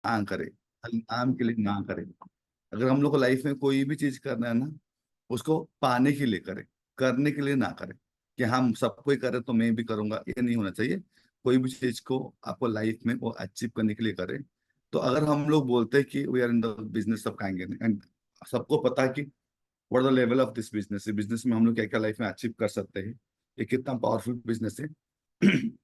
ना करे, खाली नाम के लिए ना करे। अगर हम लोग को लाइफ में कोई भी चीज करना है ना, उसको पाने के लिए करे, करने के लिए ना करे कि हम सब कोई करे तो मैं भी करूंगा, ये नहीं होना चाहिए। कोई भी चीज को आपको लाइफ में वो अचीव करने के लिए करे। तो अगर हम लोग बोलते हैं कि we are in the business of kind, and सबको पता है कि what the level of this business, business में हम लोग क्या क्या लाइफ में अचीव कर सकते हैं, ये कितना पावरफुल बिजनेस है।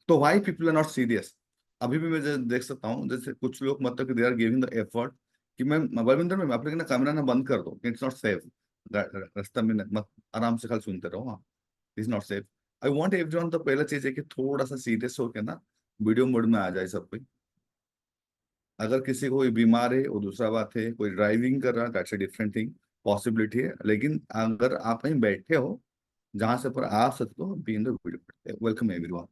तो why people are not serious. अभी भी मैं देख सकता हूँ जैसे कुछ लोग मतलब कि they are giving the effort कि मैं बलविंदर में आप लोग ना कैमरा ना बंद कर दो, इट्स नॉट सेफ, रास्ता में मत, आराम से खाली सुनते रहो, हाँ, is not safe. I want everyone, तो पहला चीज है कि थोड़ा सा सीरियस होकर ना वीडियो मोड में आ जाए सब कोई। अगर किसी को कोई बीमार है वो दूसरा बात है, कोई ड्राइविंग कर रहा है that's a different thing, possibility है। लेकिन अगर आप कहीं बैठे हो जहां से पर आ सकते हो, be in the video. Welcome everyone.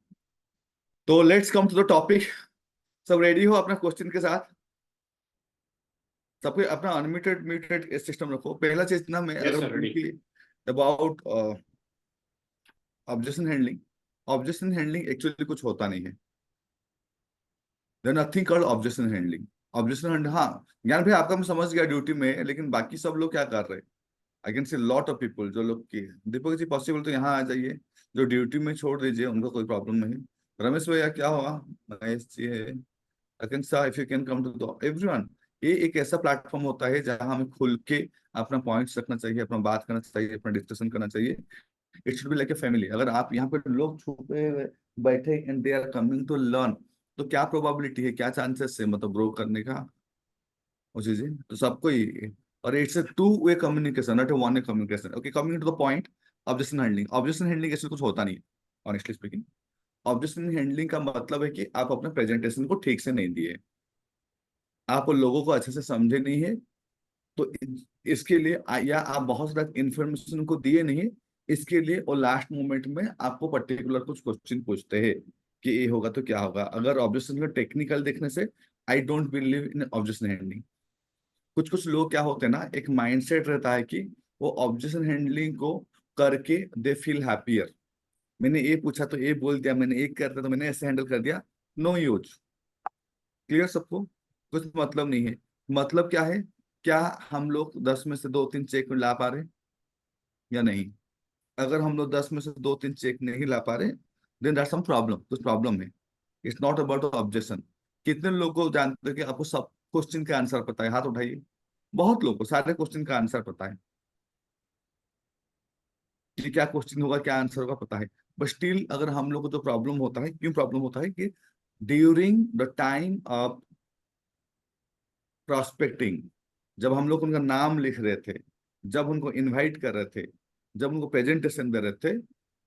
तो let's come to the topic. सब रेडी हो अपना क्वेश्चन के साथ? सबको अपना अनम्यूटेड म्यूटेड सिस्टम रखो। पहला चीज ना, मैं यस अगर सर, बोलूँ रेडी। कि about objection handling, objection handling actually कुछ होता नहीं है। There nothing called objection handling. Objection handling, हाँ ज्ञान भाई आपका मैं समझ गया ड्यूटी में है, लेकिन बाकी सब लोग क्या कर रहे हैं? I can see lot of people जो लोग की, दीपक जी पॉसिबल तो यहाँ आ जाइए, जो ड्यूटी में छोड़ दीजिए, उनको कोई प्रॉब्लम नहीं। रमेश भैया क्या हुआ? महेश जी है। I can saw if you can come to the everyone. ये एक ऐसा प्लेटफॉर्म होता है जहां हमें खुल के अपना पॉइंट्स रखना चाहिए, अपना बात करना चाहिए, अपना डिस्कशन करना चाहिए। It should be like a family. अगर आप यहाँ पे लोग छुपे हुए बैठे and they are coming to learn, तो क्या प्रोबेबिलिटी है, क्या चांसेस है मतलब ग्रो करने का, वो चीजें तो सबको ही। और it's a two way communication, not a one way communication. Okay, coming to the point, objection handling. Objection handling ऐसे कुछ होता नहीं है, ऑनेस्टली स्पीकिंग। ऑब्जेक्शन हैंडलिंग का मतलब है कि आप अपने प्रेजेंटेशन को ठीक से नहीं दिए, आप लोगों को अच्छे से समझे नहीं है। तो इसके लिए या आप बहुत सारा इंफॉर्मेशन को दिए नहीं, इसके लिए और लास्ट मोमेंट में आपको पर्टिकुलर कुछ क्वेश्चन पूछते हैं कि ये होगा तो क्या होगा। अगर ऑब्जेक्शन का टेक्निकल देखने से, I don't believe in objection handling. कुछ कुछ लोग क्या होते हैं ना, एक माइंडसेट रहता है कि वो ऑब्जेक्शन हैंडलिंग को करके दे फील हैप्पियर। मैंने ये पूछा तो ये बोल दिया, मैंने एक करता तो मैंने ऐसे हैंडल कर दिया। No use. क्लियर सबको? कुछ मतलब नहीं है। मतलब क्या है? क्या हम लोग 10 में से 2 3 चेक ला पा रहे या नहीं? अगर हम लोग 10 में से 2 3 चेक नहीं ला पा रहे, देन दैट्स सम प्रॉब्लम, कुछ प्रॉब्लम है। It's not about objection. कितने लोगों को जानते हैं कि आपको सब क्वेश्चन का आंसर पता है? हाथ उठाइए। बहुत लोगों को सारे क्वेश्चन का आंसर पता है कि क्या क्वेश्चन होगा, क्या आंसर होगा, पता है। बट स्टिल अगर हम लोग को जो प्रॉब्लम होता है, क्यों प्रॉब्लम होता है कि during the time of prospecting, जब हम लोग उनका नाम लिख रहे थे, जब उनको इनवाइट कर रहे थे, जब उनको प्रेजेंटेशन दे रहे थे,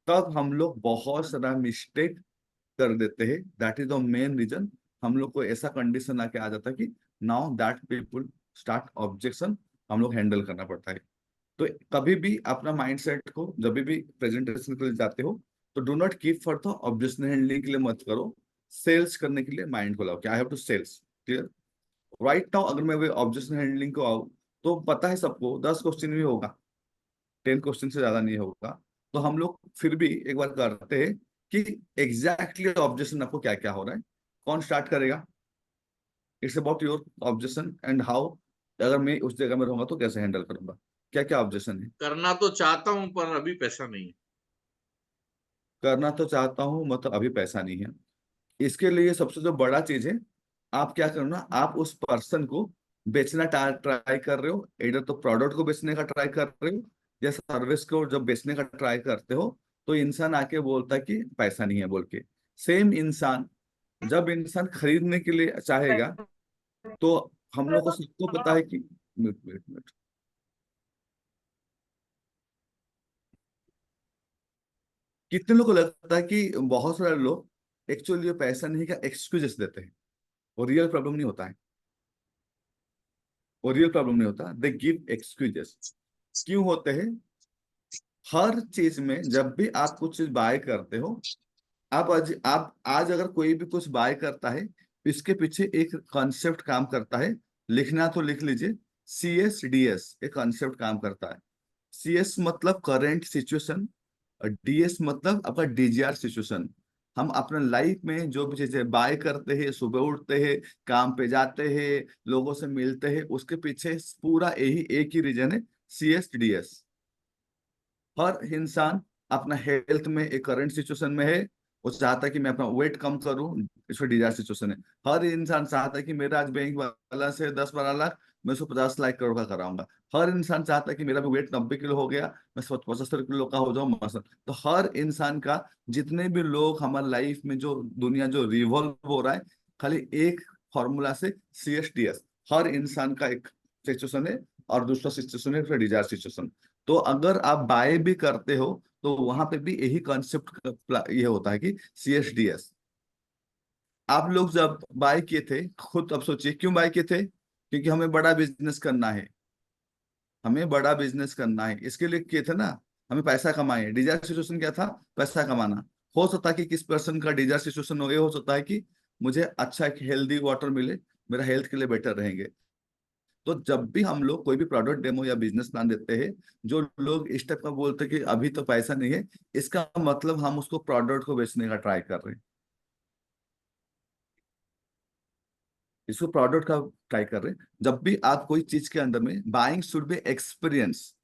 तब हम लोग बहुत सारा मिस्टेक कर देते हैं। That is the main reason. हम लोग को ऐसा कंडीशन आके आ जाता है कि now that people start objection, हम लोग हैंडल करना पड़ता है। तो कभी भी अपना माइंडसेट को, जब भी प्रेजेंटेशन के लिए जाते हो, तो do not keep for the objection handling के लिए मत करो, सेल्स करने के लिए माइंड को लाओ कि I have to sales. Clear? Right now अगर मैं वे ऑब्जेक्शन हैंडलिंग को आऊँ, तो पता है सबको 10 क्वेश्चन भी होगा, 10 क्वेश्चन से ज्यादा नहीं होगा। तो हम लोग फिर भी एक बार करते हैं कि एग्जैक्टली ऑब्जेक्शन आपको क्या क्या हो रहा है। कौन स्टार्ट करेगा? It's about your objection and how, अगर मैं उस जगह में रहूंगा तो कैसे हैंडल करूंगा, क्या क्या ऑब्जेक्शन है। करना तो चाहता हूँ पर अभी पैसा नहीं है। करना तो चाहता हूँ मतलब अभी पैसा नहीं है। इसके लिए सबसे जो बड़ा चीज है, आप क्या करना, आप उस पर्सन को बेचना ट्राई कर रहे हो, इधर तो प्रोडक्ट को बेचने का ट्राई कर रहे हो या सर्विस को जब बेचने का ट्राई करते हो, तो इंसान आके बोलता है कि पैसा नहीं है बोल के। सेम इंसान, जब इंसान खरीदने के लिए चाहेगा, तो हम लोग को सबको पता है कि, मिनट मिनट मिनट, कितने लोगों को लगता है कि बहुत सारे लोग एक्चुअली पैसा नहीं का एक्सक्यूजेस देते हैं, वो रियल प्रॉब्लम नहीं होता है। वो रियल प्रॉब्लम नहीं होता, दे गिव एक्सक्यूजेस। क्यों होते हैं? हर चीज में जब भी आप कुछ चीज बाय करते हो, आप आज अगर कोई भी कुछ बाय करता है, इसके पीछे एक कॉन्सेप्ट काम करता है। लिखना तो लिख लीजिए, CSDS एक कॉन्सेप्ट काम करता है। CS मतलब करेंट सिचुएशन, और DS मतलब आपका DGR सिचुएशन। हम अपने लाइफ में जो भी चीजें बाय करते हैं, सुबह उठते हैं, काम पे जाते हैं, लोगों से मिलते हैं, उसके पीछे पूरा यही एक ही रीजन है, CSDS। हर इंसान अपना हेल्थ में एक करंट सिचुएशन में है, वो चाहता है कि मैं अपना वेट कम करूं, इसमें डिजायर सिचुएशन है। हर इंसान चाहता है कि मेरा आज बैंक वाला से 10-12 लाख, मैं उसको 50 लाख करोड़ का कराऊंगा। हर इंसान चाहता है कि मेरा भी वेट 90 किलो हो गया, मैं 75 किलो का हो जाऊं मसल। तो हर इंसान का, जितने भी लोग हमारे लाइफ में, जो दुनिया जो रिवॉल्व हो रहा है, खाली एक फॉर्मूला से, CSDS। हर इंसान का एक सिचुएशन है, और दूसरा सिचुएशन है डिजायर सिचुएशन। तो अगर आप बाय भी करते हो, तो वहां पे भी यही कॉन्सेप्ट ये होता है कि CSDS। आप लोग जब बाय किए थे, खुद अब सोचिए क्यों बाय किए थे? क्योंकि हमें बड़ा बिजनेस करना है, हमें बड़ा बिजनेस करना है, इसके लिए किए थे ना। हमें पैसा कमाए, डिजायर सिचुएशन क्या था? पैसा कमाना। हो सकता है कि किस पर्सन का डिजायर सिचुएशन हो सकता है कि मुझे अच्छा एक हेल्दी वाटर मिले, मेरा हेल्थ के लिए बेटर रहेंगे। तो जब भी हम लोग कोई भी प्रोडक्ट डेमो या बिजनेस प्लान देते हैं, जो लोग इस टाइप का बोलते हैं कि अभी तो पैसा नहीं है, इसका मतलब हम उसको प्रोडक्ट को बेचने का ट्राई कर रहे हैं, इसको प्रोडक्ट का ट्राई कर रहे हैं। जब भी आप कोई चीज के अंदर में, बाइंग शुड बी एक्सपीरियंस।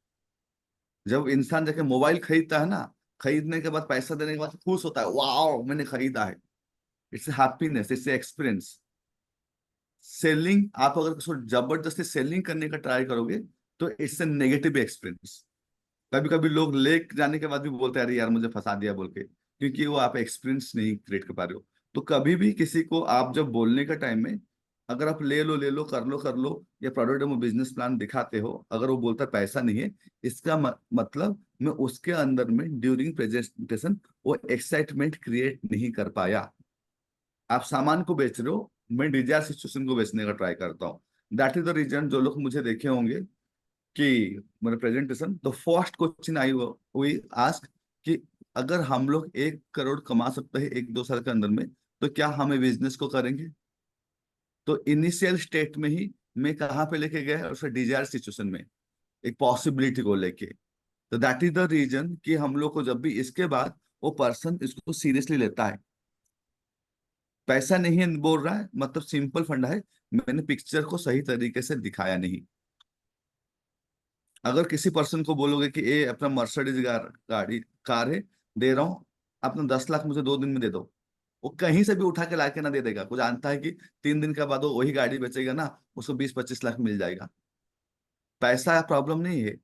जब इंसान जाके मोबाइल खरीदता है ना, खरीदने के बाद पैसा देने के बाद खुश होता है, वाह मैंने खरीदा है, it's happiness, it's experience. Selling, आप अगर उसको जबरदस्ती सेलिंग करने का ट्राई करोगे, तो इट्स ए नेगेटिव एक्सपीरियंस। कभी कभी लोग ले जाने के बाद भी बोलते हैं, अरे यार मुझे फंसा दिया बोल के, क्योंकि वो आप एक्सपीरियंस नहीं क्रिएट कर पा रहे हो। तो कभी भी किसी को आप जब बोलने का टाइम में, अगर आप ले लो कर लो, या प्रोडक्ट डेमो बिजनेस प्लान दिखाते हो, अगर वो बोलता है पैसा नहीं है, इसका मतलब मैं उसके अंदर में ड्यूरिंग प्रेजेंटेशन वो एक्साइटमेंट क्रिएट नहीं कर पाया। आप सामान को बेच रहे हो, मैं डिजायर सिचुएशन को बेचने का ट्राई करता हूँ। दैट इज द रीजन, जो लोग मुझे देखे होंगे कि मेरे presentation, the first question I हुई आस्क कि अगर हम लोग 1 करोड़ कमा सकते हैं 1-2 साल के अंदर में, तो क्या हमें बिजनेस को करेंगे? तो इनिशियल स्टेट में ही मैं कहाँ पे लेके गया, उसे डिजायर सिचुएशन में, एक पॉसिबिलिटी को लेके। तो दैट इज द रीजन कि हम लोग को जब भी इसके बाद वो पर्सन इसको सीरियसली लेता है। पैसा नहीं बोल रहा है, मतलब सिंपल फंडा है, मैंने पिक्चर को सही तरीके से दिखाया नहीं। अगर किसी पर्सन को बोलोगे कि ये अपना मर्सिडीज गाड़ी कार है, दे रहा हूँ, अपना 10 लाख मुझे 2 दिन में दे दो, वो कहीं से भी उठा के लाके ना दे देगा। वो जानता है कि 3 दिन के बाद वो वही गाड़ी बेचेगा ना, उसको 20-25 लाख मिल जाएगा। पैसा प्रॉब्लम नहीं है।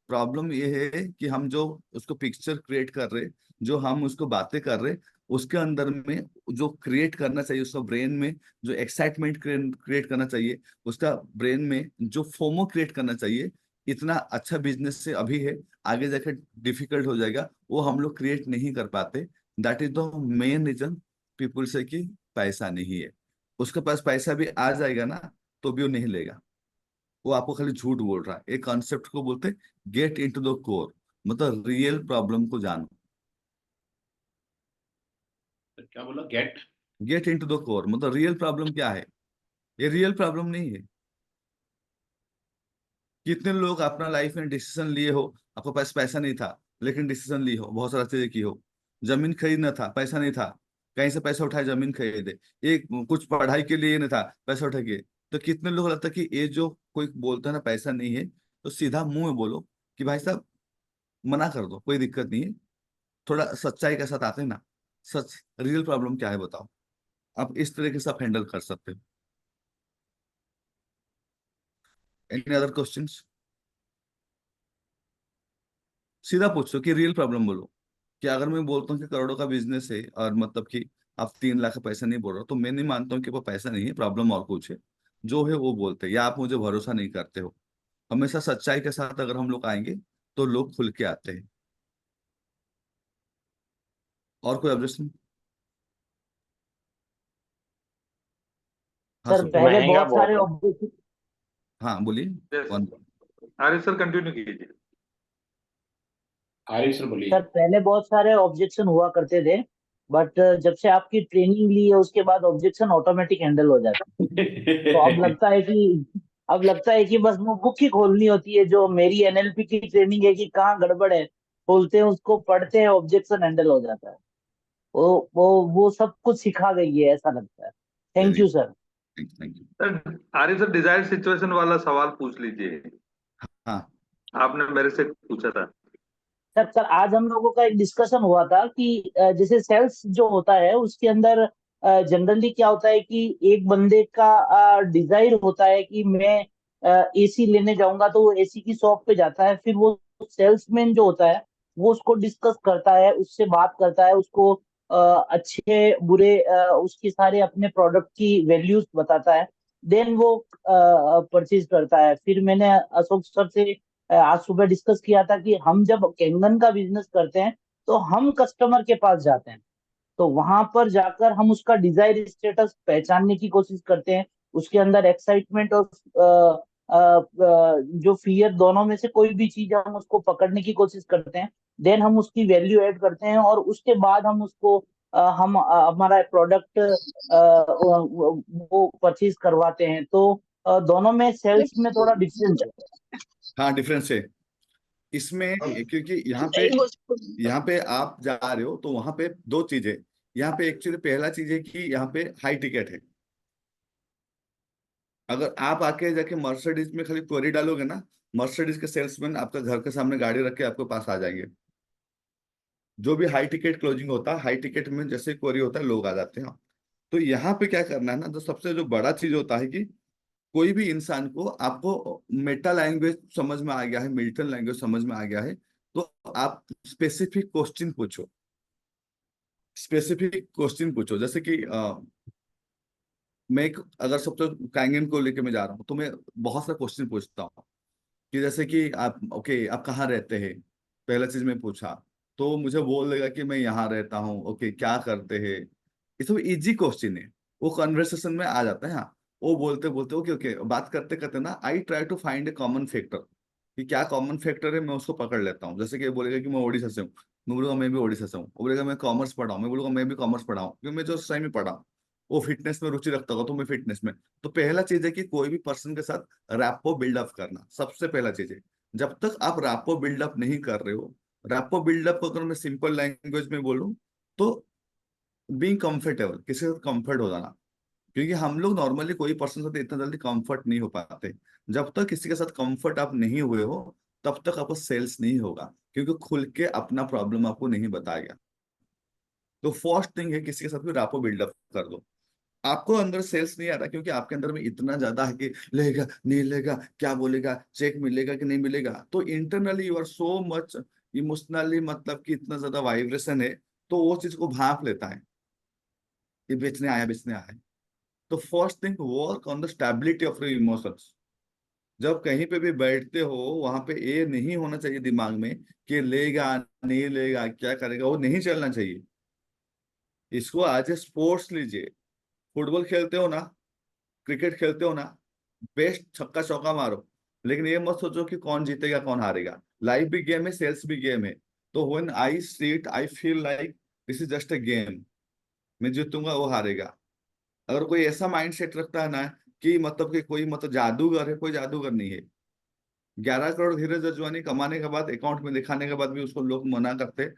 प्रॉब्लम ये है कि हम जो उसको पिक्चर क्रिएट कर रहे, जो हम उसको बातें कर रहे, उसके अंदर में जो क्रिएट करना चाहिए उसका ब्रेन में, जो एक्साइटमेंट क्रिएट करना चाहिए उसका ब्रेन में, जो फोमो क्रिएट करना चाहिए, इतना अच्छा बिजनेस से अभी है, आगे जाकर डिफिकल्ट हो जाएगा, वो हम लोग क्रिएट नहीं कर पाते। That is the main reason people से कि पैसा नहीं है। उसके पास पैसा भी आ जाएगा ना, तो भी वो नहीं लेगा, वो आपको खाली झूठ बोल रहा है। एक कॉन्सेप्ट को बोलते गेट इनटू द कोर, मतलब रियल प्रॉब्लम को जानो। क्या बोला? Get get into the core मतलब रियल प्रॉब्लम क्या है? ये रियल प्रॉब्लम नहीं है। कितने लोग अपना लाइफ में डिसीजन लिए हो, आपके पास पैसा नहीं था लेकिन डिसीजन ली हो, बहुत सारा चीजें की हो। जमीन खरीदना था, पैसा नहीं था, कहीं से पैसा उठाए जमीन खरीदे। एक कुछ पढ़ाई के लिए नहीं था, पैसा उठा के। तो कितने लोग लगता है कि ये जो कोई बोलता है ना पैसा नहीं है, तो सीधा मुंह में बोलो कि भाई साहब मना कर दो, कोई दिक्कत नहीं है। थोड़ा सच्चाई के साथ आते हैं ना, सच रियल प्रॉब्लम क्या है बताओ। आप इस तरीके से आप हैंडल कर सकते हो। Any other questions? सीधा पूछो कि रियल प्रॉब्लम बोलो। कि अगर मैं बोलता हूँ कि करोड़ों का बिजनेस है, और मतलब कि आप 3 लाख का पैसा नहीं बोल रहे हो, तो मैं नहीं मानता हूँ कि वो पैसा नहीं है, प्रॉब्लम और कुछ है। जो है वो बोलते हैं, या आप मुझे भरोसा नहीं करते हो। हमेशा सच्चाई के साथ अगर हम लोग आएंगे, तो लोग खुल के आते हैं। और कोई ऑब्जेक्शन? हाँ सर सर। पहले महंगा बहुत बहुत सारे है। ऑब्जेक्शन हाँ बोलिए। Yes. कौन? अरे सर कंटिन्यू कीजिए। आरिफ सर सर बोलिए। पहले बहुत सारे ऑब्जेक्शन हुआ करते थे, बट जब से आपकी ट्रेनिंग ली है उसके बाद ऑब्जेक्शन ऑटोमेटिक हैंडल हो जाता है। तो अब लगता है कि बस वो बुक ही खोलनी होती है, जो मेरी एनएलपी की ट्रेनिंग है कि कहाँ गड़बड़ है, खोलते हैं उसको, पढ़ते हैं, ऑब्जेक्शन हैंडल हो जाता है। वो सब कुछ सिखा गई है, ऐसा लगता है। Thank very you sir. Thank you. Sir Arya sir, desire situation वाला सवाल पूछ लीजिए। हाँ आपने मेरे से पूछा था। सर आज हम लोगों का एक डिस्कशन हुआ था कि जैसे सेल्स जो होता है उसके अंदर जनरली क्या होता है कि एक बंदे का डिजायर होता है कि मैं एसी लेने जाऊंगा, तो वो एसी की शॉप पे जाता है, फिर वो सेल्समैन जो होता है वो उसको डिस्कस करता है, उससे बात करता है, उसको अच्छे बुरे उसके सारे अपने प्रोडक्ट की वैल्यूज बताता है, देन वो परचेज करता है। फिर मैंने अशोक सर से आज सुबह डिस्कस किया था कि हम जब कैंगन का बिजनेस करते हैं तो हम कस्टमर के पास जाते हैं, तो वहां पर जाकर हम उसका डिजायर स्टेटस पहचानने की कोशिश करते हैं, उसके अंदर एक्साइटमेंट और जो फियर, दोनों में से कोई भी चीज हम उसको पकड़ने की कोशिश करते हैं, देन हम उसकी वैल्यू ऐड करते हैं और उसके बाद हम उसको हमारा प्रोडक्ट वो परचेज करवाते हैं। तो दोनों में सेल्स में थोड़ा डिफरेंस है। हाँ, डिफरेंस है इसमें, क्योंकि यहाँ पे आप जा रहे हो तो वहां पे दो चीजें। यहाँ पे एक्चुअली पहला चीज है कि यहाँ पे हाई टिकट है। अगर आप आके जाके मर्सिडीज में खाली क्वेरी डालोगे ना, मर्सिडीज के सेल्समैन आपका घर के सामने गाड़ी रख के आपके पास आ जाएंगे। जो भी हाई टिकट क्लोजिंग होता है, हाई टिकट में जैसे क्वेरी होता है लोग आ जाते हैं। तो यहाँ पे क्या करना है ना, तो सबसे जो बड़ा चीज होता है कि कोई भी इंसान को, आपको मेटा लैंग्वेज समझ में आ गया है, मिल्टन लैंग्वेज समझ में आ गया है, तो आप स्पेसिफिक क्वेश्चन पूछो। स्पेसिफिक क्वेश्चन पूछो, जैसे कि मैं अगर सबसे कैंगन को लेके मैं जा रहा हूँ तो मैं बहुत सारे क्वेश्चन पूछता हूँ। कि जैसे कि आप, ओके, आप कहाँ रहते हैं, पहला चीज मैं पूछा। तो मुझे बोल देगा कि मैं यहाँ रहता हूँ। ओके, क्या करते हैं। ये सब इजी क्वेश्चन है, वो कन्वर्सेशन में आ जाता है। हाँ, वो बोलते बोलते ओके ओके बात करते करते ना, I try to find a common factor, कि क्या कॉमन फैक्टर है, मैं उसको पकड़ लेता हूँ। जैसे कि ये बोलेगा कि मैं ओडिशा से हूँ, मैं बोलूंगा मैं भी ओडिशा से हूँ। वो बोलेगा मैं कॉमर्स पढ़ा हूँ, मैं बोलूंगा मैं भी कॉमर्स पढ़ा हूँ, क्योंकि मैं जो सही में पढ़ा हूँ। वो फिटनेस में रुचि रखता होगा तो मैं फिटनेस में। तो पहला चीज है कि कोई भी पर्सन के साथ रैपो बिल्डअप करना सबसे पहला चीज है। जब तक आप रैपो बिल्डअप नहीं कर रहे हो, रैपो बिल्डअप को अगर मैं सिंपल लैंग्वेज में बोलूं तो बीइंग कंफर्टेबल, किसी के साथ कंफर्ट हो जाना। क्योंकि हम लोग नॉर्मली कोई पर्सन के साथ इतना जल्दी कंफर्ट नहीं हो पाते। जब तक किसी के साथ कंफर्ट आप नहीं हुए हो, तब तक आपको सेल्स नहीं होगा, क्योंकि खुल के अपना प्रॉब्लम आपको नहीं बताएगा। तो फर्स्ट थिंग है, किसी के साथ भी रैपो बिल्डअप कर दो। आपको अंदर सेल्स नहीं आ रहा क्योंकि आपके अंदर में इतना ज्यादा है कि लेगा नहीं लेगा, क्या बोलेगा, चेक मिलेगा कि नहीं मिलेगा। तो internally you are so much emotionally, मतलब कि इतना ज्यादा वाइब्रेशन है, तो वो चीज को भाप लेता है कि बेचने आया बेचने आया है। तो first thing, work on the stability of your emotions. जब कहीं पे भी बैठते हो, वहां पे ये नहीं होना चाहिए दिमाग में कि लेगा नहीं लेगा क्या करेगा, वो नहीं चलना चाहिए। इसको एज ए स्पोर्ट्स लीजिए। फुटबॉल खेलते हो ना, क्रिकेट खेलते हो ना, बेस्ट छक्का चौका मारो, लेकिन ये मत सोचो कि कौन जीतेगा कौन हारेगा। लाइफ भी गेम है, सेल्स भी गेम है। तो when I see it, I feel like this is just a game. मैं जीतूंगा वो हारेगा। अगर कोई ऐसा माइंड सेट रखता है ना, कि मतलब कि कोई मतलब जादूगर है, कोई जादूगर नहीं है। 11 करोड़ धीरज रजवानी कमाने के बाद, अकाउंट में दिखाने के बाद भी उसको लोग मना करते।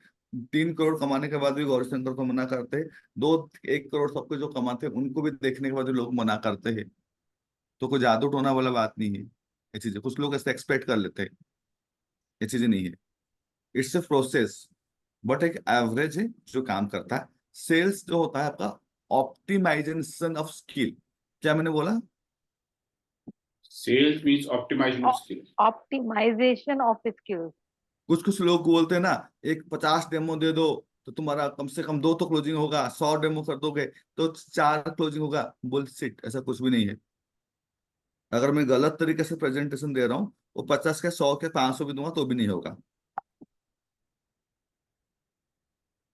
3 करोड़ कमाने के बाद भी गौरीशंकर को मना करते। दो 1 करोड़ सबको जो कमाते हैं उनको भी देखने के बाद भी लोग मना करते हैं। तो कोई जादू टोना वाला बात नहीं है। ये चीजें कुछ लोग ऐसे एक्सपेक्ट कर लेते हैं, ये चीजें नहीं है। It's a process. बट एक एवरेज है जो काम करता है। सेल्स जो होता है आपका ऑप्टिमाइजेशन ऑफ स्किल। क्या मैंने बोला? Sales means optimization of skills. Optimization of skills. कुछ कुछ लोग बोलते हैं ना, एक 50 डेमो दे दो तो तुम्हारा कम से कम 2 तो क्लोजिंग होगा, 100 डेमो कर दोगे तो 4 क्लोजिंग होगा। बुलशिट, ऐसा कुछ भी नहीं है। अगर मैं गलत तरीके से प्रेजेंटेशन दे रहा हूँ, वो 50 के 100 के 500 भी दूंगा तो भी नहीं होगा।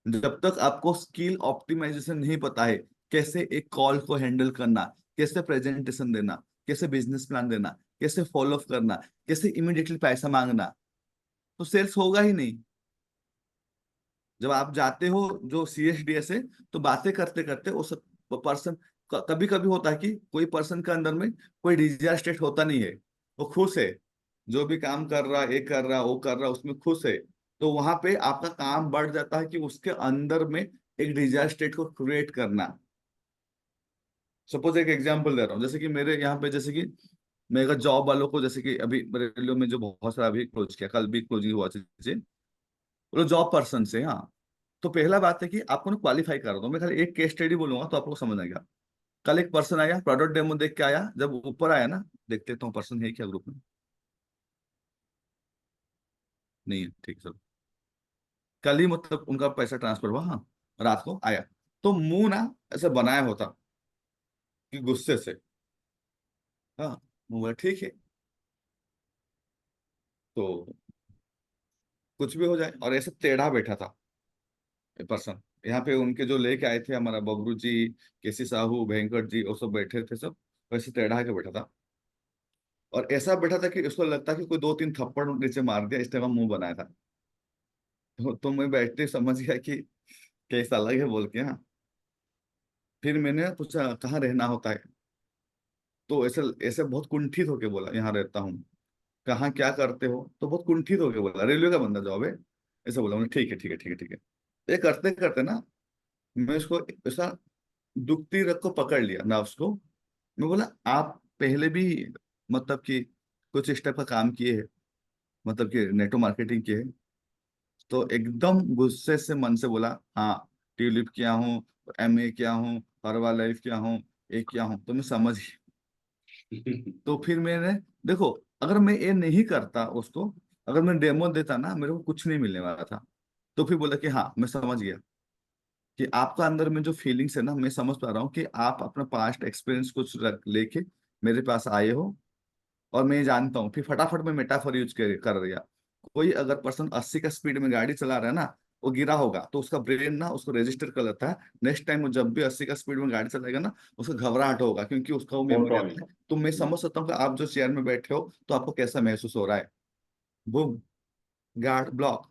जब तक आपको स्किल ऑप्टिमाइजेशन नहीं पता है, कैसे एक कॉल को हैंडल करना, कैसे प्रेजेंटेशन देना, कैसे बिजनेस प्लान देना, कैसे फॉलो अप करना, कैसे इमिडिएटली पैसा मांगना, तो सेल्स होगा ही नहीं। जब आप जाते हो जो CSDS है, तो बातें करते करते वो सब पर्सन, कभी कभी होता है कि कोई पर्सन के अंदर में कोई डिजायर स्टेट होता नहीं है, वो खुश है, जो भी काम कर रहा, ये कर रहा वो कर रहा, उसमें खुश है। तो वहां पे आपका काम बढ़ जाता है कि उसके अंदर में एक डिजायर स्टेट को क्रिएट करना। सपोज एक एग्जांपल दे रहा हूँ, जैसे कि मेरे यहाँ पे, जैसे कि मैं अगर जॉब वालों को, जैसे कि अभी रेलवे में जो बहुत सारा अभी क्लोज किया, कल भी क्लोजिंग हुआ चीजें, वो जॉब पर्सन से, हाँ। तो पहला बात है कि आपको ना क्वालिफाई कर दो। मैं खाली एक केस स्टडी बोलूंगा तो आपको समझ आएगा। कल एक पर्सन आया, प्रोडक्ट डेमो देख के आया, जब ऊपर आया ना, देखते तो पर्सन है क्या ग्रुप में, नहीं है, ठीक सर। कल ही मतलब उनका पैसा ट्रांसफर हुआ, हाँ, रात को आया। तो मुंह ना ऐसे बनाया होता कि गुस्से से, हाँ, मुंह बोला ठीक है, तो कुछ भी हो जाए, और ऐसे टेढ़ा बैठा था पर्सन। यहाँ पे उनके जो लेके आए थे, हमारा बबरू जी, केसी साहू, वेंकट जी, वो सब बैठे थे, सब वैसे टेढ़ा के बैठा था। और ऐसा बैठा था कि उसको लगता कि कोई दो तीन थप्पड़ नीचे मार दिया, इस टाइप का मुंह बनाया था। तो मैं बैठते ही समझ गया कि केस अलग है बोल के, हाँ। फिर मैंने पूछा कहाँ रहना होता है, तो ऐसे ऐसे बहुत कुंठित होके बोला यहाँ रहता हूँ। कहाँ क्या करते हो, तो बहुत कुंठित होके बोला, रेलवे का बंदा जॉब है। ऐसा बोला मैंने, ठीक है ठीक है ठीक है ठीक है। ये करते करते ना, मैं उसको ऐसा दुखती रग को पकड़ लिया नर्व्स को। मैं बोला आप पहले भी मतलब कि कुछ इस टाइप का काम किए हैं, मतलब कि नेटो मार्केटिंग किए है? तो एकदम गुस्से से मन से बोला, हाँ, ट्यूलिप किया हूँ, एमए किया हूँ, हर्बा लाइफ किया हूँ, एक किया हूँ। तो मैं समझ गया। तो फिर मैंने, देखो, अगर मैं ये नहीं करता उसको, अगर मैं डेमो देता ना, मेरे को कुछ नहीं मिलने वाला था। तो फिर बोला कि हाँ, मैं समझ गया कि आपका अंदर में जो फीलिंग्स है ना, मैं समझ पा रहा हूँ कि आप अपना पास्ट एक्सपीरियंस कुछ लेके मेरे पास आए हो। और मैं जानता हूँ, फिर फटाफट में मेटाफर यूज कर दिया। कोई अगर पर्सन 80 का स्पीड में गाड़ी चला रहा है ना, वो गिरा होगा, तो उसका ब्रेन ना उसको रजिस्टर कर लेता है। नेक्स्ट टाइम वो जब भी 80 का स्पीड में गाड़ी चलाएगा ना, उसको घबराहट होगा, क्योंकि उसका वो फोन मेमोरी कॉल। आता है। तो मैं समझ सकता हूँ कि आप जो चेयर में बैठे हो, तो आपको कैसा महसूस हो रहा है। Boom, guard block.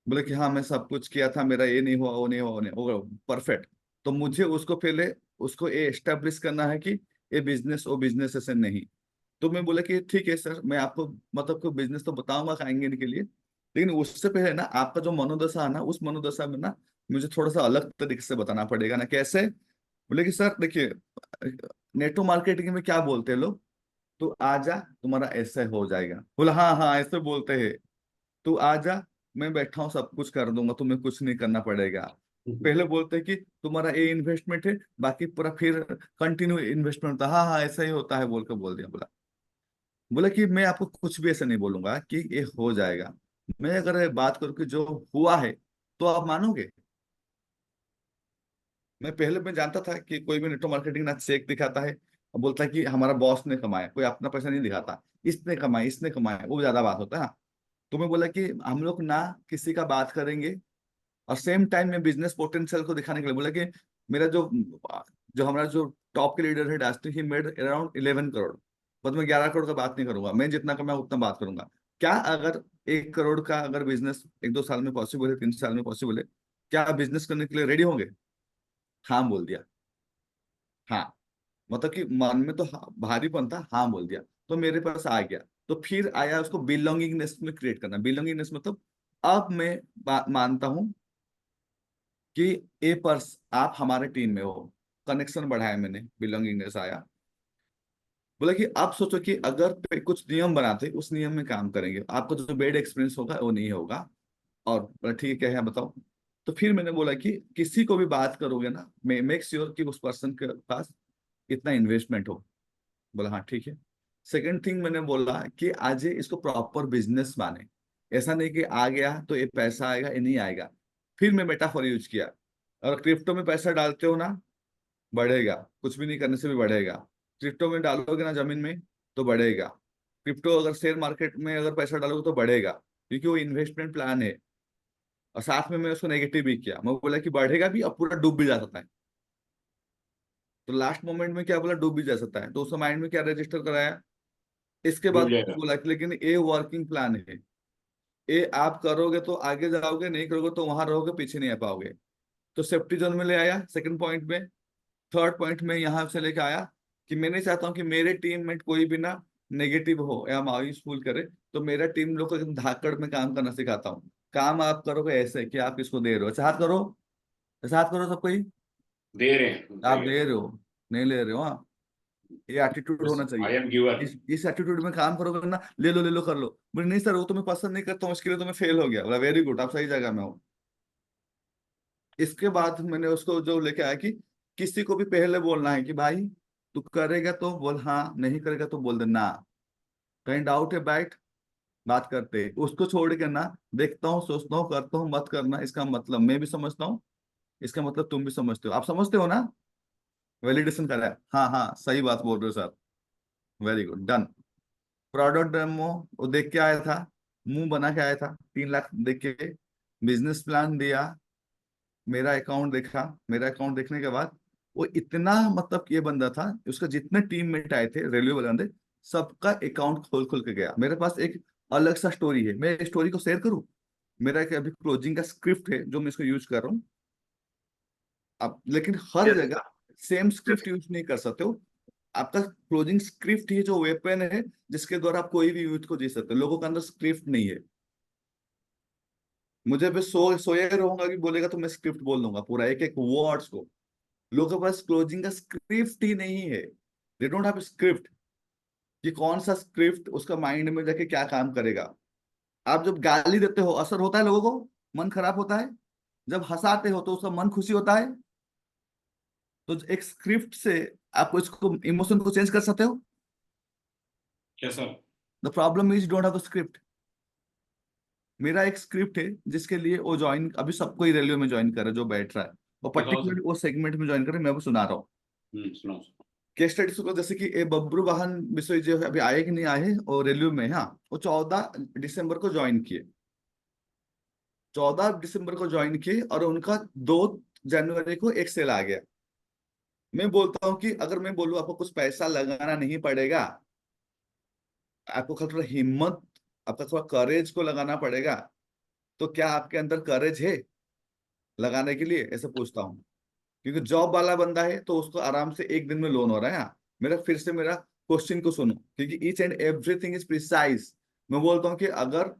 बोले कि हाँ, मैं सब कुछ किया था, मेरा ये नहीं हुआ, वो नहीं हुआ, वो नहीं हुआ, परफेक्ट। तो मुझे उसको पहले, उसको ये एस्टेब्लिश करना है कि ये बिजनेस वो बिजनेस ऐसे नहीं। तो मैं बोला कि ठीक है सर, मैं आपको मतलब को बिजनेस तो बताऊंगा खाएंगे के लिए, लेकिन उससे पहले ना आपका जो मनोदशा है ना, उस मनोदशा में ना मुझे थोड़ा सा अलग तरीके से बताना पड़ेगा ना। कैसे? बोले कि सर देखिए, नेटो मार्केटिंग में क्या बोलते हैं लोग, तू आजा, तुम्हारा ऐसे हो जाएगा। बोला हाँ हाँ, ऐसे बोलते हैं। तू आजा, मैं बैठा हूँ, सब कुछ कर दूंगा, तुम्हें कुछ नहीं करना पड़ेगा। पहले बोलते हैं कि तुम्हारा ये इन्वेस्टमेंट है, बाकी पूरा फिर कंटिन्यू इन्वेस्टमेंट होता है। हाँ हाँ, ऐसा ही होता है बोल के बोल दिया। बोला, बोला कि मैं आपको कुछ भी ऐसा नहीं बोलूंगा कि ये हो जाएगा। मैं अगर ये बात करूँ कि जो हुआ है, तो आप मानोगे? मैं पहले मैं जानता था कि कोई भी नेटवर्क मार्केटिंग ना चेक दिखाता है और बोलता है कि हमारा बॉस ने कमाया, कोई अपना पैसा नहीं दिखाता, इसने कमाया इसने कमाया, वो ज्यादा बात होता है। तो मैं बोला कि हम लोग ना किसी का बात करेंगे, और सेम टाइम में बिजनेस पोटेंशियल को दिखाने के लिए बोला कि मेरा जो जो हमारा जो टॉप के लीडर है डास्टी, ही मेड अराउंड 11 करोड़। बस मैं 11 करोड़ का बात नहीं करूंगा, मैं जितना कमाया उतना बात करूंगा। क्या अगर 1 करोड़ का अगर बिजनेस 1-2 साल में पॉसिबल है, 3 साल में पॉसिबल है, क्या आप बिजनेस करने के लिए रेडी होंगे? हाँ बोल दिया। हाँ, मतलब कि मन में तो भारीपन था, हाँ बोल दिया। तो मेरे पास आ गया। तो फिर आया उसको बिलोंगिंगनेस में क्रिएट करना। बिलोंगिंगनेस मतलब, अब मैं मानता हूं कि ए पर्स आप हमारे टीम में हो। कनेक्शन बढ़ाया मैंने, बिलोंगिंगनेस आया। बोला कि आप सोचो कि अगर कुछ नियम बनाते, उस नियम में काम करेंगे, आपको जो बैड एक्सपीरियंस होगा वो नहीं होगा। और बोला ठीक है, क्या है बताओ। तो फिर मैंने बोला कि किसी को भी बात करोगे ना, मेक श्योर कि उस पर्सन के पास इतना इन्वेस्टमेंट हो। बोला हाँ ठीक है। सेकंड थिंग मैंने बोला कि आज ये इसको प्रॉपर बिजनेस माने। ऐसा नहीं कि आ गया तो ये पैसा आएगा, ये नहीं आएगा। फिर मैं मेटाफोर यूज किया, और क्रिप्टो में पैसा डालते हो ना, बढ़ेगा, कुछ भी नहीं करने से भी बढ़ेगा। क्रिप्टो में डालोगे ना जमीन में, तो बढ़ेगा। क्रिप्टो अगर शेयर मार्केट में अगर पैसा डालोगे तो बढ़ेगा, क्योंकि वो इन्वेस्टमेंट प्लान है। और साथ में मैं उसको नेगेटिव भी किया, मैं बोला कि बढ़ेगा भी और पूरा डूब भी जा सकता है। तो लास्ट मोमेंट में क्या बोला, डूब भी जा सकता है, तो उसका माइंड में क्या रजिस्टर कराया। इसके डूब बाद जाएगा। बोला कि लेकिन ये वर्किंग प्लान है, ये आप करोगे तो आगे जाओगे, नहीं करोगे तो वहां रहोगे, पीछे नहीं आ पाओगे। तो सेफ्टी जोन में ले आया सेकंड पॉइंट में। थर्ड पॉइंट में यहाँ से लेके आया कि मैं नहीं चाहता हूँ कि मेरे टीममेट कोई भी ना नेगेटिव हो या मायूस फूल करे। तो मेरा टीम लोग को एकदम धाकड़ में काम करना सिखाता हूँ। काम आप करोगे ऐसे कि आप किसको दे रहे हो, ऐसे हाथ करो, ऐसे हाथ करो सब कोई, दे रहे हैं आप दे रहे हो, नहीं ले रहे हो, हाँ, ये एटीट्यूड होना आई चाहिए। M giver. इस एटीट्यूड में काम करोगे ना, ले लो कर लो, बोले नहीं सर वो तुम्हें पसंद नहीं करता हूँ इसके लिए तुम्हें फेल हो गया, बोला वेरी गुड, आप सही जगह में हो। इसके बाद मैंने उसको जो लेके आया कि किसी को भी पहले बोलना है कि भाई तू करेगा तो बोल हाँ, नहीं करेगा तो बोल दे ना, कहीं डाउट है बैठ, बात करते हैं। उसको छोड़ के ना देखता हूँ, सोचता हूँ, करता हूँ, मत करना, इसका मतलब मैं भी समझता हूँ, इसका मतलब तुम भी समझते हो, आप समझते हो ना, वैलिडेशन करा है, हाँ हाँ सही बात बोल रहे हो sir, very good, done. Product demo वो देख के आया था, मुंह बना के आया था, 3 लाख देख के, बिजनेस प्लान दिया, मेरा अकाउंट देखा, मेरा अकाउंट देखने के बाद वो इतना मतलब ये बंदा था, उसका जितने टीममेट आए थे रेलवे वाले बंदे, सबका अकाउंट खोल खोल के गया। मेरे पास एक अलग सा स्टोरी है, मैं स्टोरी को शेयर करूं, मेरा एक अभी क्लोजिंग का स्क्रिप्ट है जो मैं इसको यूज कर रहा हूँ। अब लेकिन हर यस जगह सेम स्क्रिप्ट यूज नहीं कर सकते हो, आपका क्लोजिंग स्क्रिप्ट ही जो वेपन है जिसके द्वारा आप कोई भी यूथ को जीत सकते हो, लोगों के अंदर स्क्रिप्ट नहीं है। मुझे भी सोए रहूंगा कि बोलेगा तो मैं स्क्रिप्ट बोल दूंगा पूरा एक एक वर्ड्स को, लोगों के पास क्लोजिंग का स्क्रिप्ट ही नहीं है, दे डोंट हैव स्क्रिप्ट, कि कौन सा स्क्रिप्ट उसका माइंड में जाके क्या काम करेगा। आप जब गाली देते हो असर होता है, लोगों को मन खराब होता है, जब हंसाते हो तो उसका मन खुशी होता है, तो एक स्क्रिप्ट से आप इसको इमोशन को चेंज कर सकते हो। क्या sir? The problem is don't have script. मेरा एक स्क्रिप्ट है जिसके लिए वो ज्वाइन, अभी सबको ही रेलवे में ज्वाइन कर रहा है जो बैठ रहा है, और बताओ पर्टिकुलर सर। वो सेगमेंट में ज्वाइन कर रहा है, मैं वो सुना रहा हूँ। सुनाओ सर। केस स्टडीज को जैसे कि ए बब्रू वाहन विश्व जो है अभी आए कि नहीं आए और रेलवे में, हाँ वो 14 दिसंबर को ज्वाइन किए, 14 दिसंबर को ज्वाइन किए और उनका 2 जनवरी को एक सेल आ गया। मैं बोलता हूँ कि अगर मैं बोलूँ आपको कुछ पैसा लगाना नहीं पड़ेगा, आपको थोड़ा हिम्मत, आपका थोड़ा करेज को लगाना पड़ेगा, तो क्या आपके अंदर करेज है लगाने के लिए, ऐसे पूछता हूँ। क्योंकि जॉब वाला बंदा है तो उसको आराम से एक दिन में लोन हो रहा है। हाँ, मेरा फिर से मेरा क्वेश्चन को सुनो, क्योंकि each and everything is precise. मैं बोलता हूँ कि अगर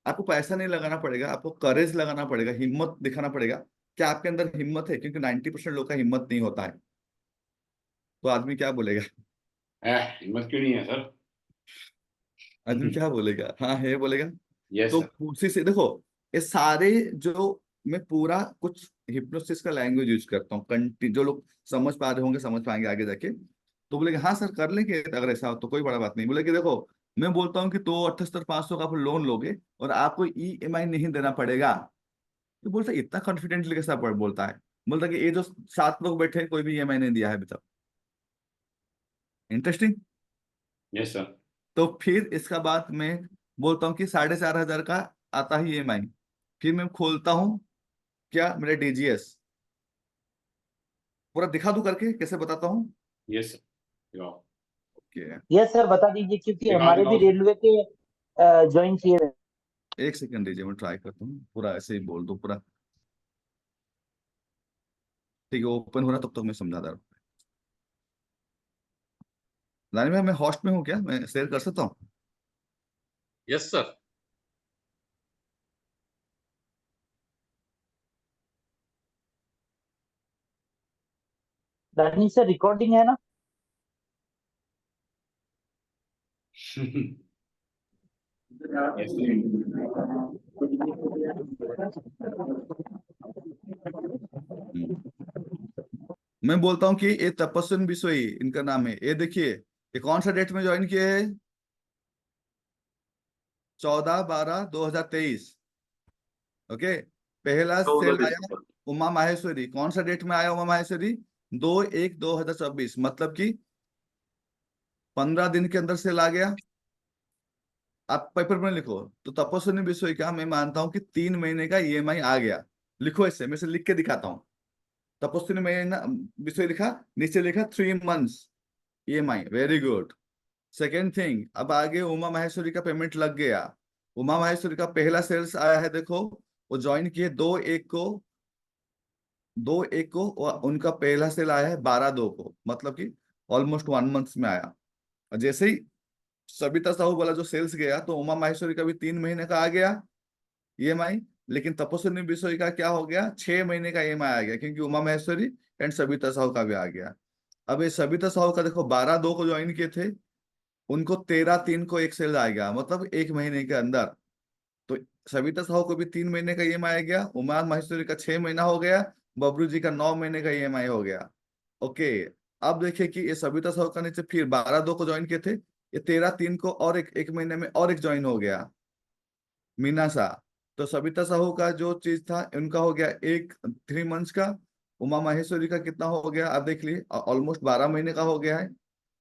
आपको पैसा नहीं लगाना पड़ेगा, आपको करेज लगाना पड़ेगा, हिम्मत दिखाना पड़ेगा, क्या आपके अंदर हिम्मत है? क्योंकि 90% लोग का हिम्मत नहीं होता है, तो आदमी क्या बोलेगा? हिम्मत क्यों नहीं है सर? आदमी क्या बोलेगा? हाँ है बोलेगा। यस तो सर। उसी से देखो, ये सारे जो मैं पूरा कुछ हिप्नोसिस का लैंग्वेज यूज करता हूँ, जो लोग समझ पा रहे होंगे समझ पाएंगे आगे जाके, तो बोलेंगे हाँ सर कर लेंगे, अगर ऐसा हो तो कोई बड़ा बात नहीं। बोले कि देखो, मैं बोलता हूँ कि तो 78,500 का आप लोन लोगे और आपको ईएमआई नहीं देना पड़ेगा, तो बोलता है इतना कॉन्फिडेंटली कैसा बोलता है, बोलता कि ये जो 7 लोग बैठे हैं कोई भी ईएमआई नहीं दिया है अभी तक। इंटरेस्टिंग। Yes sir. तो फिर इसका बाद मैं बोलता हूँ कि 4,500 का आता ही ईएमआई, फिर मैं खोलता हूँ क्या मेरा डीजीएस, पूरा दिखा दूं करके, कैसे बताता हूँ? Yes sir. दिखाओ। ओके, यस सर, बता दीजिए, क्योंकि दिखाओ हमारे भी दिखाओ सर। रेलवे के ज्वाइन किए हुए। एक सेकंड दीजिए, मैं ट्राई करता हूँ, पूरा ऐसे ही बोल दो पूरा। ठीक है, ओपन हो रहा तब तक मैं समझा दे रहा हूँ। लाइन में मैं हॉस्ट में हूँ क्या, मैं शेयर कर सकता हूँ? Yes sir. रनिंग से रिकॉर्डिंग है ना? Yes sir. मैं बोलता हूँ कि ये तपस्विन बिसोई इनका नाम है, ये देखिए ये कौन सा डेट में ज्वाइन किए हैं, 14/12/2023। ओके, पहला चौदह सेल आया दिसंबर उमा माहेश्वरी, कौन सा डेट में आया उमा माहेश्वरी? 2/1/2024, मतलब कि 15 दिन के अंदर सेल आ गया। आप पेपर में लिखो तो तपस्विनी बिसोई का मैं मानता हूं कि 3 महीने का ईएमआई आ गया। लिखो ऐसे, मैं से लिख के दिखाता हूँ। तपस्विनी महीना बिसोई लिखा, नीचे लिखा 3 months EMI, very good. Second thing, अब आगे उमा माहेश्वरी का पेमेंट लग गया। उमा माहेश्वरी का पहला सेल्स आया है, देखो वो ज्वाइन किए 2/1 को और उनका पहला सेल आया है 12/2 को, मतलब कि ऑलमोस्ट 1 मंथ में आया। और जैसे ही सविता साहू वाला जो सेल्स गया तो उमा माहेश्वरी का भी 3 महीने का आ गया। ईएमआई। लेकिन तपस्विनी बिश्नोई का क्या हो गया, 6 महीने का ईएमआई आ गया, क्योंकि उमा महेश्वरी एंड सबिता साहू का भी आ गया। अब ये सबिता साहू का देखो, 12/2 को ज्वाइन किए थे, उनको 13/3 को एक सेल आ गया, मतलब 1 महीने के अंदर। तो सविता साहू को भी 3 महीने का ईएमआई आ गया, उमा महेश्वरी का 6 महीना हो गया, बबलू जी का 9 महीने का ईएमआई हो गया। ओके। अब देखिए कि ये सविता साहू का नीचे फिर 12/2 को ज्वाइन किए थे, ये 13/3 को और एक महीने में और एक ज्वाइन हो गया, मीना शाह। तो सविता साहू का जो चीज था उनका हो गया एक 3 मंथ्स का। उमा माहेश्वरी का कितना हो गया आप देख लिए, ऑलमोस्ट 12 महीने का हो गया है,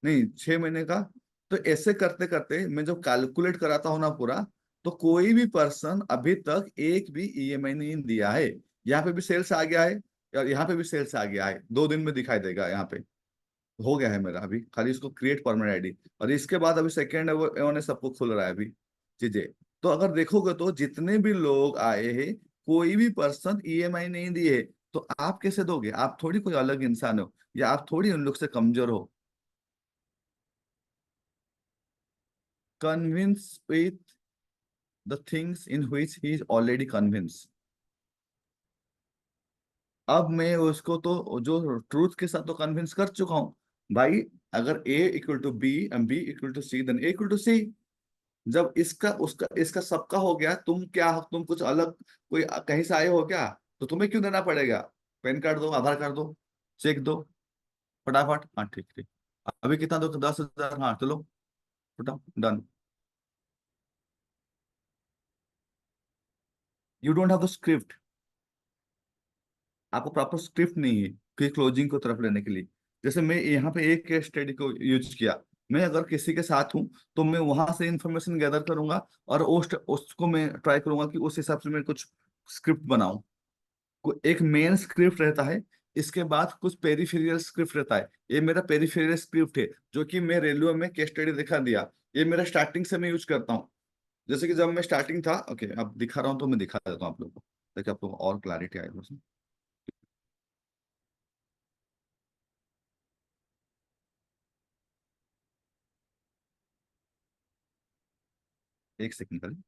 नहीं 6 महीने का। तो ऐसे करते करते मैं जब कैलकुलेट कराता हूँ ना पूरा, तो कोई भी पर्सन अभी तक एक भी ईएमआई नहीं दिया है। यहाँ पे भी सेल्स आ गया है, और यहाँ पे भी सेल्स आ गया है, 2 दिन में दिखाई देगा। यहाँ पे हो गया है मेरा, अभी खाली इसको क्रिएट परमानेंट आईडी, और इसके बाद अभी सेकेंड ने सबको खुल रहा है अभी चीजें। तो अगर देखोगे तो जितने भी लोग आए हैं, कोई भी पर्सन ईएमआई नहीं दिए, तो आप कैसे दोगे? आप थोड़ी कोई अलग इंसान हो, या आप थोड़ी उन लोग से कमजोर हो। Convince with the things in which he is already convince. अब मैं उसको तो जो ट्रूथ के साथ तो कन्विंस कर चुका हूं भाई। अगर A equal to B and B equal to C, then A equal to C. जब इसका उसका इसका सबका हो गया, तुम कुछ अलग कोई कहीं से आए हो क्या? तो तुम्हें क्यों देना पड़ेगा? पैन कार्ड दो, आधार कार्ड दो, चेक दो, फटाफट। हाँ ठीक ठीक। अभी कितना दो? 10,000। हाँ चलो, फटा done. You don't have the script. आपको प्रॉपर स्क्रिप्ट नहीं है कि क्लोजिंग को तरफ लेने के लिए। जैसे मैं यहाँ पे एक केस स्टडी को यूज किया, मैं अगर किसी के साथ हूँ तो मैं वहां से इंफॉर्मेशन गैदर करूंगा, और उसको मैं ट्राई करूंगा कि उस हिसाब से मैं कुछ स्क्रिप्ट बनाऊं। एक मेन स्क्रिप्ट रहता है, इसके बाद कुछ पेरिफेरियल स्क्रिप्ट रहता है। ये मेरा पेरिफेरियल स्क्रिप्ट है, जो कि मैं रेलवे में केस स्टडी दिखा दिया। ये मेरा स्टार्टिंग से मैं यूज करता हूँ। जैसे कि जब मैं स्टार्टिंग था, ओके अब दिखा रहा हूँ, तो मैं दिखा देता हूँ आप लोगों को, ताकि आपको और क्लैरिटी आएगा उसमें। एक सेकंड खाली।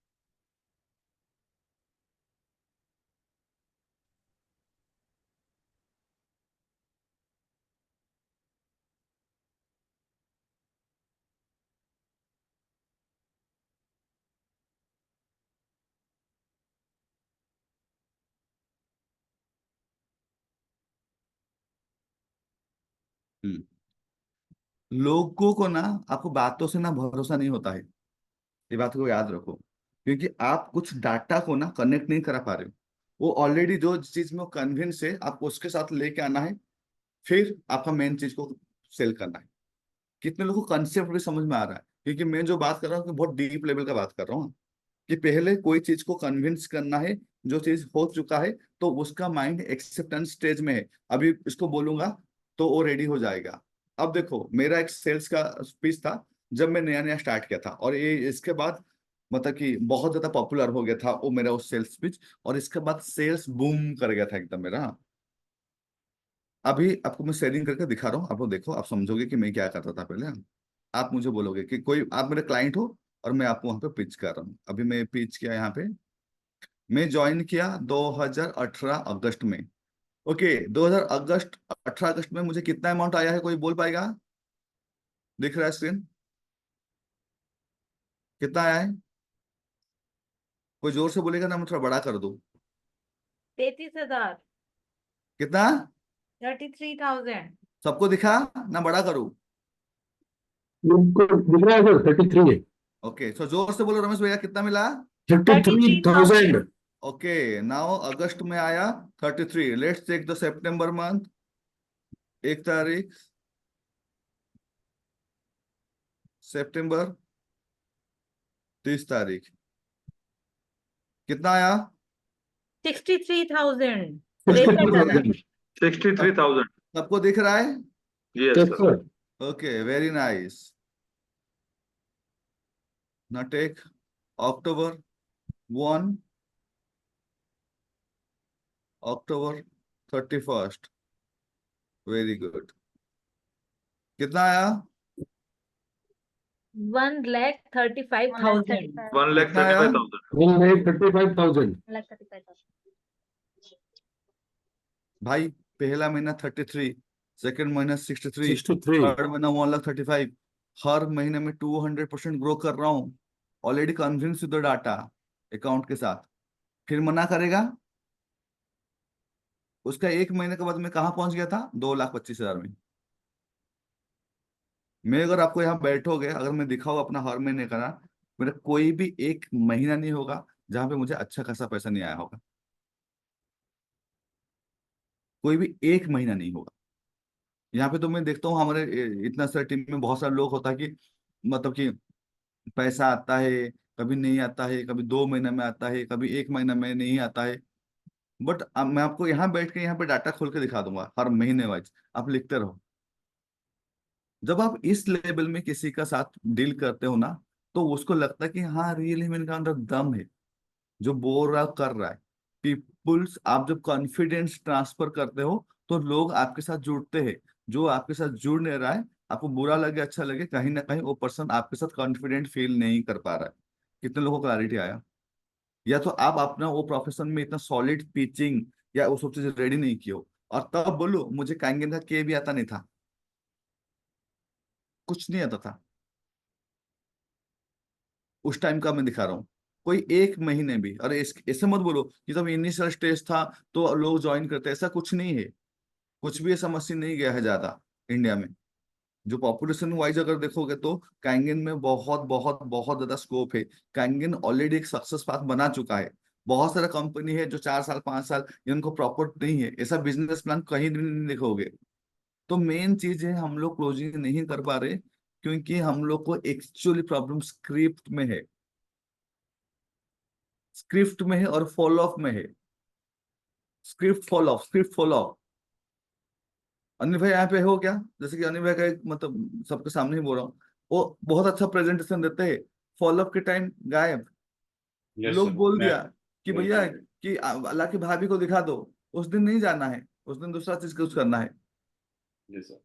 हम्म। लोगों को ना, आपको बातों से ना भरोसा नहीं होता है, ये बात को याद रखो। क्योंकि आप कुछ डाटा को ना कनेक्ट नहीं करा पा रहे हो। वो ऑलरेडी जो चीज में कन्विंस है, आपको उसके साथ लेके आना है, फिर आपका मेन चीज को सेल करना है। कितने लोगों को कंसेप्ट भी समझ में आ रहा है? क्योंकि मैं जो बात कर रहा हूँ बहुत डीप लेवल का बात कर रहा हूँ, कि पहले कोई चीज को कन्विंस करना है, जो चीज हो चुका है तो उसका माइंड एक्सेप्टेंस स्टेज में है। अभी इसको बोलूंगा तो वो रेडी हो जाएगा। अब देखो, मेरा एक सेल्स का स्पीच था जब मैं नया नया स्टार्ट किया था, और ये इसके बाद मतलब कि बहुत ज्यादा पॉपुलर हो गया था वो मेरा वो सेल्स स्पीच, और इसके बाद सेल्स बूम कर गया था एकदम मेरा। अभी आपको मैं शेयरिंग करके दिखा रहा हूँ, आप लोग देखो, आप समझोगे कि मैं क्या करता था पहले। आप मुझे बोलोगे कि कोई आप मेरे क्लाइंट हो, और मैं आपको वहां पे पिच कर रहा हूँ। अभी मैं पिच किया यहाँ पे, मैं ज्वाइन किया 2018 अगस्त में। ओके, 18 अगस्त में मुझे कितना अमाउंट आया है, कोई बोल पाएगा? दिख रहा है स्क्रीन? कितना आया है? कोई जोर से बोलेगा ना, मैं थोड़ा बड़ा कर दूं। 33,000, कितना? 33,000। सबको दिखा ना, बड़ा करूं? दिख रहा है सर, 33 है। ओके, सो जोर से बोलो रमेश भैया, कितना मिला? 33,000। ओके, नाउ अगस्त में आया 33। Let's check the September month. 1 तारीख सितंबर, 30 तारीख, कितना आया? 63,000। 63,000। 63,000। सबको दिख रहा है? Yes yes sir. Sir. Okay, very nice. ना टेक अक्टूबर 1, अक्टूबर 31, वेरी गुड। कितना आया? 1,35,000. 1,35,000. 1,35,000. भाई पहला महीना 33, सेकंड महीना 63, 63. थर्ड महीना 1,35,000। हर महीने में 200% ग्रो कर रहा हूँ। Already convince with the data account के साथ। फिर मना करेगा? उसका एक महीने के बाद मैं कहाँ पहुंच गया था? 2,25,000 में। मैं अगर आपको यहाँ बैठोगे, अगर मैं दिखाऊँ अपना हर महीने का ना, मेरा कोई भी एक महीना नहीं होगा जहां पे मुझे अच्छा खासा पैसा नहीं आया होगा। कोई भी एक महीना नहीं होगा। यहाँ पे तो मैं देखता हूँ हमारे इतना सारे टीम में बहुत सारे लोग होता है कि मतलब कि पैसा आता है, कभी नहीं आता है, कभी 2 महीने में आता है, कभी एक महीना में नहीं आता है। बट मैं आपको यहाँ बैठ के यहाँ पे डाटा खोल के दिखा दूंगा हर महीने वाइज, आप लिखते रहो। जब आप इस लेवल में किसी का साथ डील करते हो ना, तो उसको लगता है कि हाँ रियली में इनका अंदर दम है, जो बोल रहा कर रहा है। पीपुल्स, आप जब कॉन्फिडेंस ट्रांसफर करते हो तो लोग आपके साथ जुड़ते हैं। जो आपके साथ जुड़ नहीं रहा है, आपको बुरा लगे अच्छा लगे, कहीं ना कहीं वो पर्सन आपके साथ कॉन्फिडेंट फील नहीं कर पा रहा है। कितने लोगों को क्लैरिटी आया? या तो आप अपना वो प्रोफेशन में इतना सॉलिड पिचिंग या वो सब चीजें रेडी नहीं की हो, और तब बोलो मुझे कांगेन का के भी आता नहीं था, कुछ नहीं आता था। उस टाइम का मैं दिखा रहा हूँ। कोई एक महीने भी, अरे ऐसे मत बोलो कि जब इनिशियल स्टेज था तो लोग ज्वाइन करते, ऐसा कुछ नहीं है। कुछ भी ऐसा मशीन नहीं गया है ज्यादा इंडिया में। जो पॉपुलेशन वाइज अगर देखोगे तो कांगेन में बहुत बहुत बहुत ज्यादा स्कोप है। कांगेन ऑलरेडी एक सक्सेस पाथ बना चुका है। बहुत सारा कंपनी है जो 4 साल 5 साल ये उनको प्रॉपर नहीं है, ऐसा बिजनेस प्लान कहीं भी नहीं देखोगे। तो मेन चीज है हम लोग क्लोजिंग नहीं कर पा रहे, क्योंकि हम लोग को एक्चुअली प्रॉब्लम स्क्रिप्ट में है। स्क्रिप्ट में है और फॉलो ऑफ में है। Script follow of. अनिल भाई यहाँ पे हो क्या? जैसे कि अनिल भाई का एक मतलब सबके सामने ही बोल रहा हूँ, वो बहुत अच्छा प्रेजेंटेशन देते हैं, फॉलो अप के टाइम गायब। यस लोग सर, बोल मैं दिया कि भैया बिल्कुल। कि अल्लाह की भाभी को दिखा दो, उस दिन नहीं जाना है, उस दिन दूसरा चीज कुछ करना है। जी सर,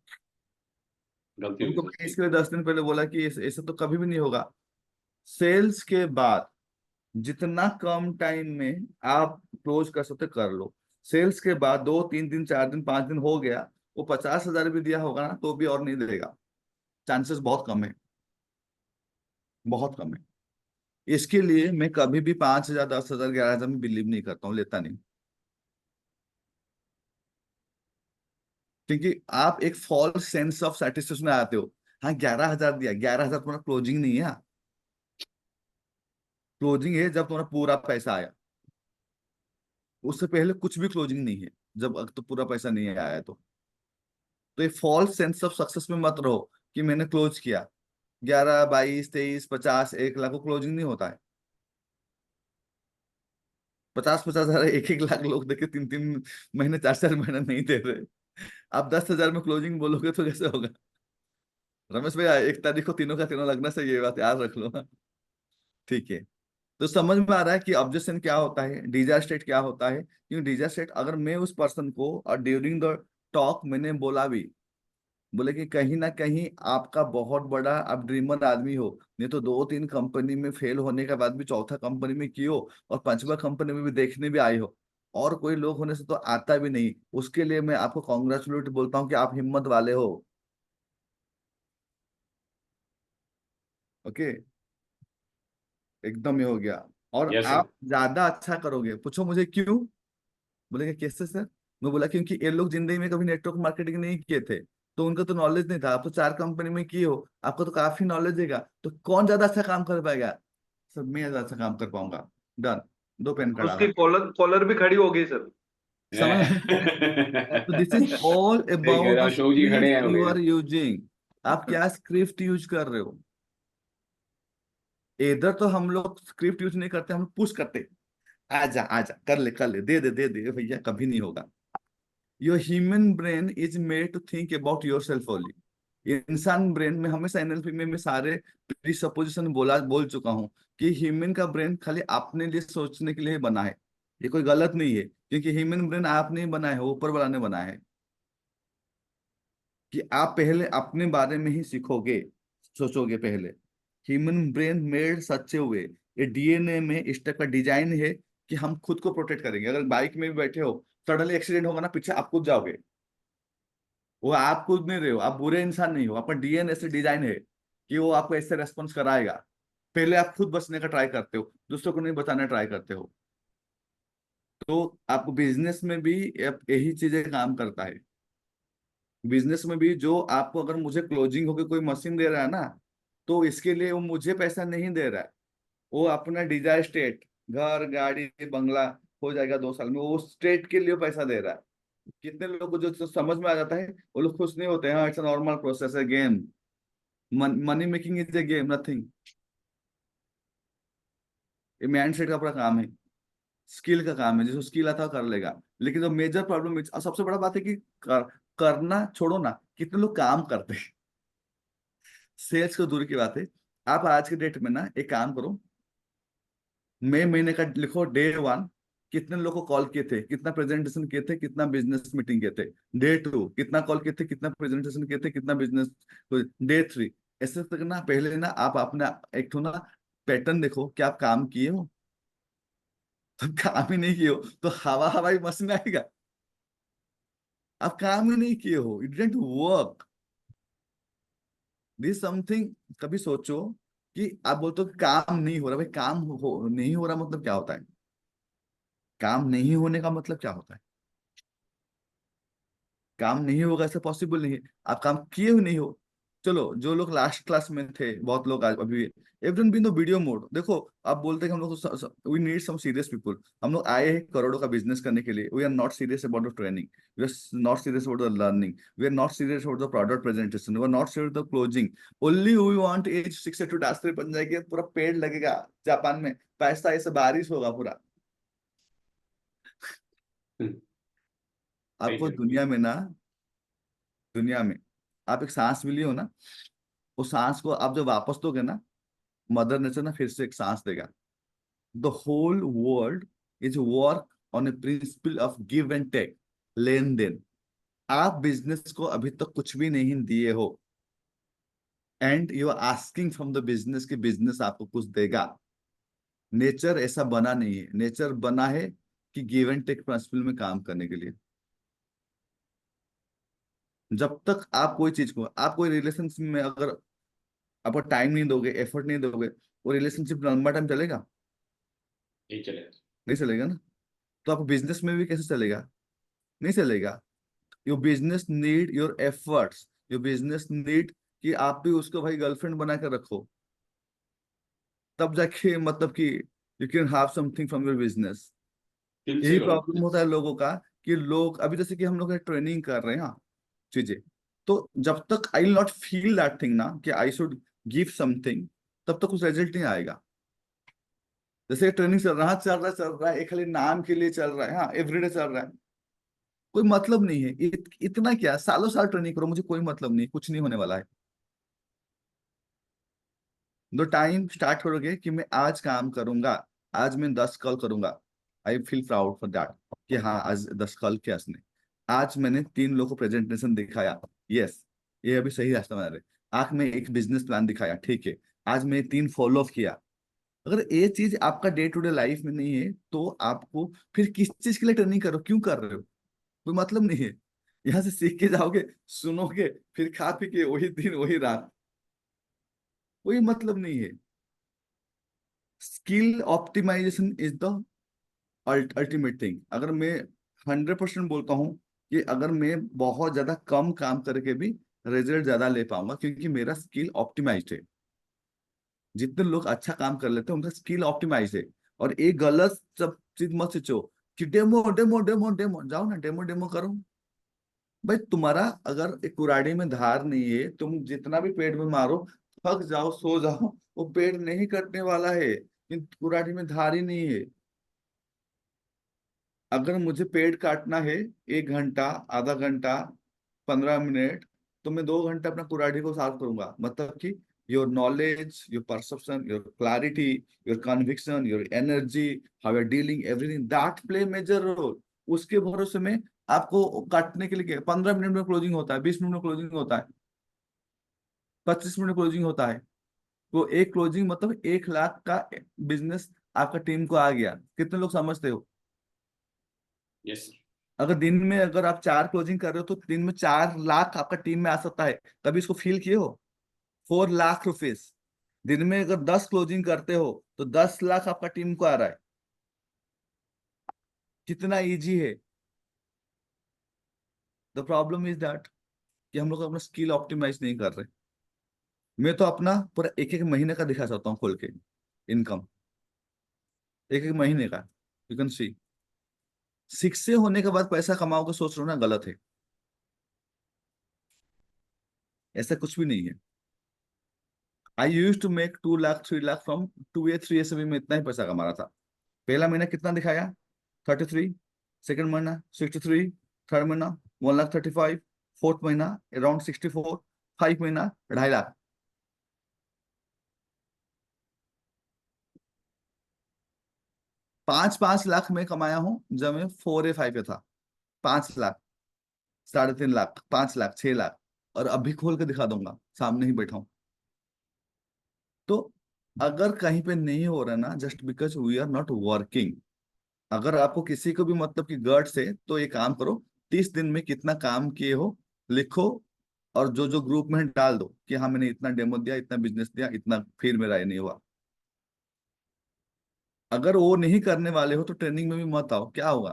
गलती हुई उनको सर, मैंने ठीक। इसके लिए 10 दिन पहले बोला कि ऐसा तो कभी भी नहीं होगा। सेल्स के बाद जितना कम टाइम में आप क्लोज कर सकते कर लो। सेल्स के बाद 2 3 दिन 4 दिन 5 दिन हो गया, वो 50,000 भी दिया होगा ना तो भी और नहीं देगा। चांसेस बहुत कम है, बहुत कम है। इसके लिए मैं कभी भी 5,000 10,000 11,000 में बिलीव नहीं करता हूँ, लेता नहीं। क्योंकि आप एक फॉल्स सेंस ऑफ सेटिस्फेक्शन में आते हो। हाँ 11,000 दिया, 11,000 तुम्हारा क्लोजिंग नहीं है। क्लोजिंग है जब तुम्हारा पूरा पैसा आया। उससे पहले कुछ भी क्लोजिंग नहीं है, जब तो पूरा पैसा नहीं आया है तो ये फॉल्स सेंस ऑफ सक्सेस में मत रहो कि मैंने क्लोज किया। 11 22 23 50 1 लाख को क्लोजिंग नहीं होता है। 50 50 हजार 1 1 लाख लोग देखे 3 3 महीने 4 4 महीने नहीं दे रहे। आप 10,000 में क्लोजिंग बोलोगे तो कैसे होगा? रमेश भैया 1 तारीख को तीनों का तीनों लगना से ये बात याद रख लो ना। ठीक है। तो समझ में आ रहा है कि ऑब्जेक्शन क्या होता है, डिजायर स्टेट क्या होता है। क्योंकि डिजायर स्टेट अगर मैं उस पर्सन को और ड्यूरिंग द टॉक मैंने बोला भी, बोले कि कहीं ना कहीं आपका बहुत बड़ा आप ड्रीमर आदमी हो, नहीं तो 2 3 कंपनी में फेल होने के बाद भी चौथा कंपनी में किए हो और पांचवा कंपनी में भी देखने भी आए हो, और कोई लोग होने से तो आता भी नहीं। उसके लिए मैं आपको कॉन्ग्रेचुलेट बोलता हूँ कि आप हिम्मत वाले हो। ओके, एकदम ये हो गया। और यस सर। आप ज्यादा अच्छा करोगे। पूछो मुझे क्यों? बोलेंगे कैसे सर? मैं बोला क्योंकि ये लोग जिंदगी में कभी नेटवर्क मार्केटिंग नहीं किए थे, तो उनका तो नॉलेज नहीं था। आप तो 4 कंपनी में किए हो, आपको तो काफी नॉलेज देगा, तो कौन ज्यादा अच्छा काम कर पाएगा? सर मैं ज्यादा अच्छा काम कर पाऊंगा। डन। 2 पेन का उसकी डाला। कॉलर कॉलर भी खड़ी हो गई सर। समझ? तो दिस इज ऑल सही कह अबाउट रहे द हो, अशोक जी खड़े हैं स्क्रिप्ट यू भैया। Are using. आप क्या स्क्रिप्ट यूज कर रहे हो? इधर तो हम लोग स्क्रिप्ट यूज नहीं करते, हम पुश करते। आजा आजा, कर ले, दे दे भैया, कभी नहीं होगा। Your human brain is made to think about yourself only. इंसान ब्रेन में हमेशा एनएलपी में मैं सारे प्री सपोजिशन बोल चुका हूँ कि ह्यूमन का ब्रेन खाली अपने लिए सोचने के लिए बना है। ये कोई गलत नहीं है, क्योंकि ह्यूमन ब्रेन आप नहीं बनाया है, वो ऊपर वाला ने बनाया है। कि आप पहले अपने बारे में ही सीखोगे, सोचोगे पहले, ह्यूमन ब्रेन मेड सच्चे हुए, ये डीएनए में इस टाइप का डिजाइन है कि हम खुद को प्रोटेक्ट करेंगे। अगर बाइक में भी बैठे हो, सडनली एक्सीडेंट होगा ना, पीछे आप कूद जाओगे। वो आप कूद नहीं रहे हो, आप बुरे इंसान नहीं हो, आपका डीएनए से डिजाइन है कि वो आपको ऐसे रेस्पॉन्स कराएगा। पहले आप खुद बचने का ट्राई करते हो, दूसरों को नहीं बताना ट्राई करते हो। तो आपको बिजनेस में भी यही चीजें काम करता है। बिजनेस में भी जो आपको, अगर मुझे क्लोजिंग होकर कोई मशीन दे रहा है ना, तो इसके लिए वो मुझे पैसा नहीं दे रहा है। वो अपना डिजायर स्टेट, घर गाड़ी बंगला हो जाएगा 2 साल में, वो स्टेट के लिए पैसा दे रहा है। कितने लोगों को जो समझ में आ जाता है, वो लोग खुश नहीं होते हैं। हाँ, इट्स अ नॉर्मल प्रोसेस है, game. Money making is a game, nothing. ये माइंड सेट का पूरा काम है, स्किल का काम है। जिसको स्किल आता है वो कर लेगा। लेकिन जो मेजर प्रॉब्लम, सबसे बड़ा बात है कि करना छोड़ो ना, कितने लोग काम करते हैं। सेल्स को दूर की बात है। आप आज के डेट में ना एक काम करो, मई महीने का लिखो, डे 1 कितने लोगों को कॉल किए थे, कितना प्रेजेंटेशन किए थे, कितना बिजनेस मीटिंग किए थे। डे 2 कितना कॉल किए थे, कितना प्रेजेंटेशन किए थे, कितना बिजनेस। डे 3 ऐसे तक ना, पहले ना आप अपना एक ठो ना पैटर्न देखो कि आप काम किए हो। तो काम ही नहीं किए हो तो हवा हवाई बस में आएगा। आप काम ही नहीं किए हो, it didn't work. This something. कभी सोचो कि आप बोलते हो कि काम नहीं हो रहा, भाई काम नहीं हो रहा मतलब क्या होता है? काम नहीं होने का मतलब क्या होता है? काम नहीं होगा, ऐसा पॉसिबल नहीं है। आप काम किए हुए नहीं हो। चलो, जो लोग लास्ट क्लास में थे, बहुत लोग आज अभी, everyone be in the video mode. देखो, आप बोलते हैं कि हम लोग, we need some serious people. हम लोग आए हैं करोड़ों का बिजनेस करने के लिए। We are not serious about the training, we are not serious about the learning, we are not serious about the product presentation, we are not serious the closing. Only we want as 6 to 10 बन जाएगी, पूरा पेड़ लगेगा Japan में, पैसा ऐसे बारिश होगा पूरा। आपको है। दुनिया में आप एक सांस मिली हो ना, उस सांस को आप जब वापस दोगे ना, मदर नेचर ना फिर से एक सांस देगा। The whole world is work on a principle of give and take, लेन देन। आप बिजनेस को अभी तक कुछ भी नहीं दिए हो, and you are asking from the business कि बिजनेस आपको कुछ देगा। नेचर ऐसा बना नहीं है। नेचर बना है कि गिव एंड टेक प्रिंसिपल में काम करने के लिए। जब तक आप कोई चीज को, आप कोई रिलेशनशिप में अगर आपको टाइम नहीं दोगे, एफर्ट नहीं दोगे, वो रिलेशनशिप लंबा टाइम चलेगा? यही चलेगा। नहीं चलेगा ना। तो आप बिजनेस में भी कैसे चलेगा? नहीं चलेगा। Your business need your efforts, your business need कि आप भी उसको भाई गर्लफ्रेंड बना कर रखो, तब जाके मतलब कि you can have something from your business. दिल से यही करो। प्रॉब्लम होता है लोगों का, कि लोग अभी जैसे कि हम लोग ट्रेनिंग कर रहे हैं, हाँ, चीजें, तो जब तक I will not feel that thing ना कि आई शुड गिव समथिंग, तब तक कुछ रिजल्ट नहीं आएगा। जैसे ट्रेनिंग चल रहा है, एक खाली नाम के लिए चल रहा है, हाँ, एवरीडे चल रहा है, कोई मतलब नहीं है। इतना क्या, सालों साल ट्रेनिंग करो, मुझे कोई मतलब नहीं, कुछ नहीं होने वाला है। दो टाइम स्टार्ट करोगे कि मैं आज काम करूंगा, आज मैं 10 कॉल करूंगा, I feel proud for that कि हाँ, आज 10 कॉल किया उसने। आज मैंने 3 लोगों को प्रेजेंटेशन दिखाया, यस, ये अभी सही रास्ता बना रहे। आज मैं एक बिजनेस प्लान दिखाया, ठीक है। आज मैं 3 फॉलो अप किया। अगर ये चीज आपका डे टू डे लाइफ में नहीं है, तो आपको फिर किस चीज के लिए ट्रेनिंग करो, क्यों कर रहे हो? कोई मतलब नहीं है। यहाँ से सीख के जाओगे, सुनोगे, फिर खा पी के वही दिन वही रात, कोई मतलब नहीं है। Skill optimization is the ultimate thing. अगर मैं 100% बोलता हूँ कि अगर मैं बहुत ज्यादा कम काम करके भी रिजल्ट ज्यादा ले पाऊंगा, क्योंकि मेरा स्किल ऑप्टिमाइज्ड है। जितने लोग अच्छा काम कर लेते हैं उनका स्किल ऑप्टिमाइज है। और एक गलत सब चीज मत सोचो कि डेमो डेमो डेमो डेमो, जाओ ना डेमो डेमो करो। भाई तुम्हारा अगर एक कुराड़ी में धार नहीं है, तुम जितना भी पेड़ में मारो, थक जाओ, सो जाओ, वो पेड़ नहीं कटने वाला है, क्योंकि कुराड़ी में धार ही नहीं है। अगर मुझे पेड़ काटना है 1 घंटा, आधा घंटा, 15 मिनट, तो मैं 2 घंटा अपना कुराड़ी को साफ करूंगा। मतलब कि your knowledge, your perception, your clarity, your conviction, your energy, how are dealing everything that play major role. उसके भरोसे में आपको काटने के लिए 15 मिनट में क्लोजिंग होता है, 20 मिनट में क्लोजिंग होता है, 25 मिनट में क्लोजिंग होता है। तो एक क्लोजिंग मतलब 1 लाख का बिजनेस आपका टीम को आ गया। कितने लोग समझते हो? Yes sir. अगर दिन में अगर आप 4 क्लोजिंग कर रहे हो तो दिन में 4 लाख आपका टीम में आ सकता है। कभी इसको फील किए हो? 4 लाख रुपीज। दिन में अगर 10 क्लोजिंग करते हो तो 10 लाख आपका टीम को आ रहा है। कितना इजी है। द प्रॉब्लम इज दैट कि हम लोग अपना स्किल ऑप्टिमाइज नहीं कर रहे। मैं तो अपना पूरा एक एक महीने का दिखा सकता हूँ खोल के इनकम, एक एक महीने का। You can see. शिक्षे होने के बाद पैसा कमाओगे सोच रहे हो ना, गलत है। ऐसा कुछ भी नहीं है। I use to make 2 lakh 3 lakh from 2A 3A से भी मैं इतना ही पैसा कमा रहा था। पहला महीना कितना दिखाया? 33। सेकेंड महीना 63। थर्ड महीना 1,35,000। फोर्थ महीना अराउंड 64। 5 महीना 2.5 लाख। 5-5 लाख में कमाया हूं जब मैं 4A 5A पे था। 5 लाख, 3.5 लाख, 5 लाख, 6 लाख। और अभी खोल के दिखा दूंगा, सामने ही बैठा हूं। तो अगर कहीं पे नहीं हो रहा ना, just because we are not working. अगर आपको किसी को भी मतलब कि गट्स है तो ये काम करो, 30 दिन में कितना काम किए हो लिखो, और जो जो ग्रुप में है डाल दो कि हाँ मैंने इतना डेमो दिया, इतना बिजनेस दिया, इतना, फिर मेरा ये नहीं हुआ। अगर वो नहीं करने वाले हो तो ट्रेनिंग में भी मत आओ। क्या होगा?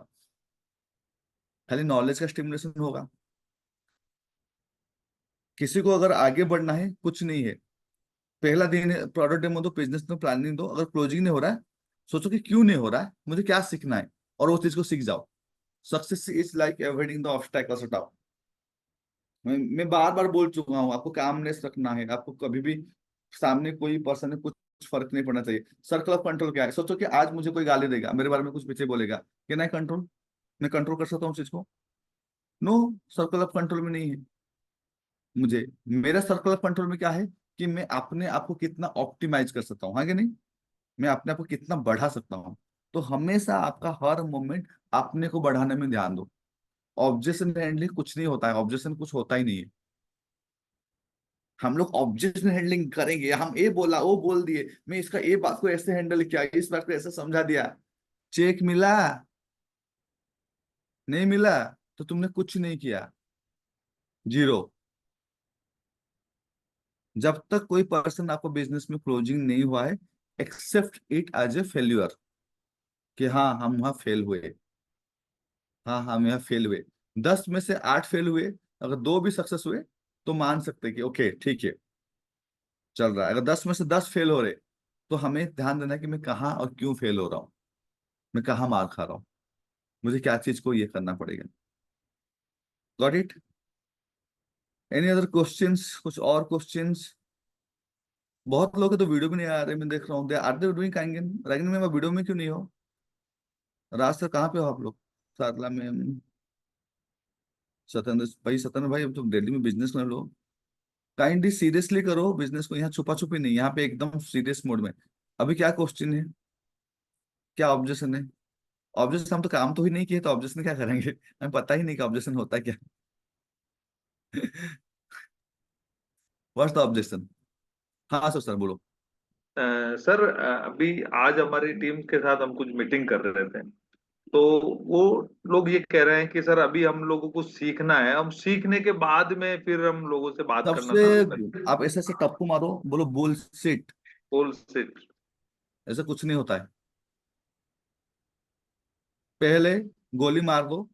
खाली नॉलेज का स्टिमुलेशन होगा। किसी को अगर आगे बढ़ना है, कुछ नहीं है। पहला दिन है, प्रोडक्ट डेमो दो, बिजनेस में प्लानिंग दो। अगर क्लोजिंग नहीं हो रहा है, सोचो कि क्यों नहीं हो रहा है, मुझे क्या सीखना है, और वो चीज को सीख जाओ। Success is like avoiding the obstacles. हटाओ। मैं बार बार बोल चुका हूँ, आपको कामनेस रखना है। आपको कभी भी सामने कोई पर्सन है, कुछ फर्क नहीं पड़ना चाहिए। सर्कल ऑफ कंट्रोल क्या है? सोचो कि आज मुझे कोई गाली देगा, मेरे बारे में कुछ पीछे बोलेगा, कि नहीं कंट्रोल, मैं कंट्रोल कर सकता हूँ चीज को? नो, सर्कल ऑफ कंट्रोल में नहीं है। मुझे, मेरा सर्कल ऑफ कंट्रोल में क्या है कि मैं अपने आप को कितना ऑप्टिमाइज कर सकता हूँ, हाँ कि नहीं? मैं अपने आप को कितना बढ़ा सकता हूँ। तो हमेशा आपका हर मोमेंट अपने को बढ़ाने में ध्यान दो। ऑब्जेक्शन हैंडलिंग कुछ नहीं होता है, ऑब्जेक्शन कुछ होता ही नहीं है। हम लोग ऑब्जेक्शन हैंडलिंग करेंगे, हम ये बोला वो बोल दिए, मैं इसका ये बात को ऐसे हैंडल किया, इस बात को ऐसे समझा दिया। चेक मिला? नहीं मिला तो तुमने कुछ नहीं किया। जीरो। जब तक कोई पर्सन आपको बिजनेस में क्लोजिंग नहीं हुआ है, accept it as a failure, कि हाँ हम वहां फेल हुए। हाँ हम यहाँ फेल हुए। 10 में से 8 फेल हुए, अगर 2 भी सक्सेस हुए तो मान सकते हैं कि ओके ठीक है, चल रहा है। अगर 10 में से 10 फेल हो रहे, तो हमें ध्यान देना है कि मैं कहाँ और क्यों फेल हो रहा हूँ, मैं कहाँ मार खा रहा हूँ, मुझे क्या चीज को ये करना पड़ेगा। Got it? Any other questions? कुछ और क्वेश्चंस? बहुत लोग हैं तो वीडियो भी नहीं आ रहे, मैं देख रहा हूँ। दे आर दे डूइंग काइंगन रैगिंग में, वीडियो में क्यों नहीं हो? राज सर कहाँ पे हो आप लोग? सारला में। सत्येंद्र भाई, सत्येंद्र भाई अब तो दिल्ली में बिजनेस कर लो। काइंडली सीरियसली करो बिजनेस को, यहाँ छुपा छुपी नहीं, यहाँ पे एकदम सीरियस मोड में। अभी क्या क्वेश्चन है, क्या ऑब्जेक्शन है? ऑब्जेक्शन, हम तो काम तो ही नहीं किए तो ऑब्जेक्शन क्या करेंगे? हमें पता ही नहीं कि ऑब्जेक्शन होता है क्या। What's the objection? हाँ सर, सर बोलो। सर अभी आज हमारी टीम के साथ हम कुछ मीटिंग कर रहे थे, तो वो लोग ये कह रहे हैं कि सर अभी हम लोगों को सीखना है, हम सीखने के बाद में फिर हम लोगों से बात करना सबसे, चालू करें। आप ऐसे ऐसे टप्पू मारो, बोलो बुलशिट। Whole set. ऐसा कुछ नहीं होता है। पहले गोली मार दो,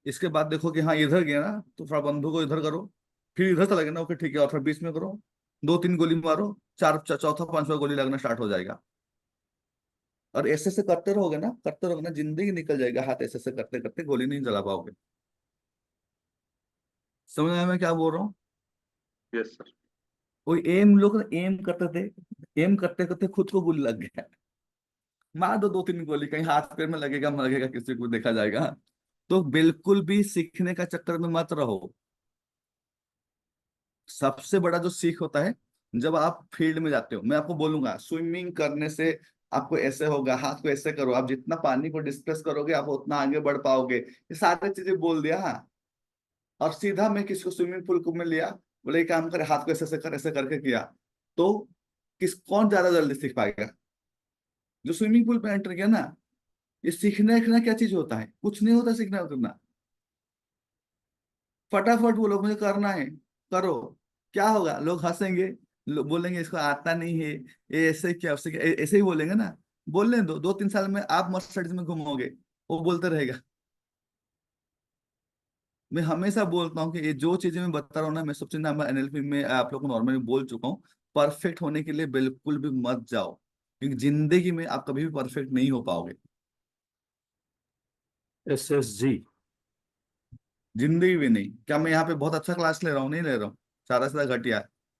इसके बाद देखो कि हाँ इधर गया ना, तो थोड़ा बंदूक को इधर करो, फिर इधर चला गया ना, ओके ठीक है, और फिर बीच में करो। 2-3 गोली मारो, चौथा 5वां गोली लगना स्टार्ट हो जाएगा। और ऐसे ऐसे करते रहोगे ना, जिंदगी निकल जाएगा। हाथ ऐसे ऐसे करते करते गोली नहीं चला पाओगे। समझ में आया मैं क्या बोल रहा हूँ? Yes sir. कोई एम, लोग एम करते थे, एम करते करते खुद को गोली लग गया। मार दो 2-3 गोली, कहीं हाथ पैर में लगेगा लगेगा, किसी को देखा जाएगा। तो बिल्कुल भी सीखने का चक्कर में मत रहो। सबसे बड़ा जो सीख होता है जब आप फील्ड में जाते हो। मैं आपको बोलूंगा स्विमिंग करने से आपको ऐसे होगा, हाथ को ऐसे करो, आप जितना पानी को डिस्प्लेस करोगे आप उतना आगे बढ़ पाओगे। ये सारी चीजें बोल दिया। और सीधा मैं किसको स्विमिंग पूल को में लिया, बोले ये काम करे, हाथ को ऐसे ऐसे कर, ऐसे करके किया। तो कौन ज्यादा जल्दी सीख पाएगा? जो स्विमिंग पूल पे एंटर किया ना। ये सीखना क्या चीज होता है? कुछ नहीं होता सीखना उतना। फटाफट बोलो मुझे करना है, करो। क्या होगा? लोग हंसेंगे, लोग बोलेंगे इसको आता नहीं है, ये ऐसे क्या उससे क्या, ऐसे ही बोलेंगे ना। बोलने दो, 2-3 साल में आप मर्सिडीज में घूमोगे, वो बोलते रहेगा। मैं हमेशा बोलता हूँ कि ये जो चीजें मैं बता रहा हूँ ना, मैं सब चीजें एनएलपी में आप लोग को नॉर्मली बोल चुका हूँ। परफेक्ट होने के लिए बिल्कुल भी मत जाओ, क्योंकि जिंदगी में आप कभी भी परफेक्ट नहीं हो पाओगे। SSG। जिंदगी भी नहीं। क्या मैं यहाँ पे बहुत अच्छा क्लास ले रहा हूँ? नहीं ले रहा हूँ। सारा सीधा घटिया,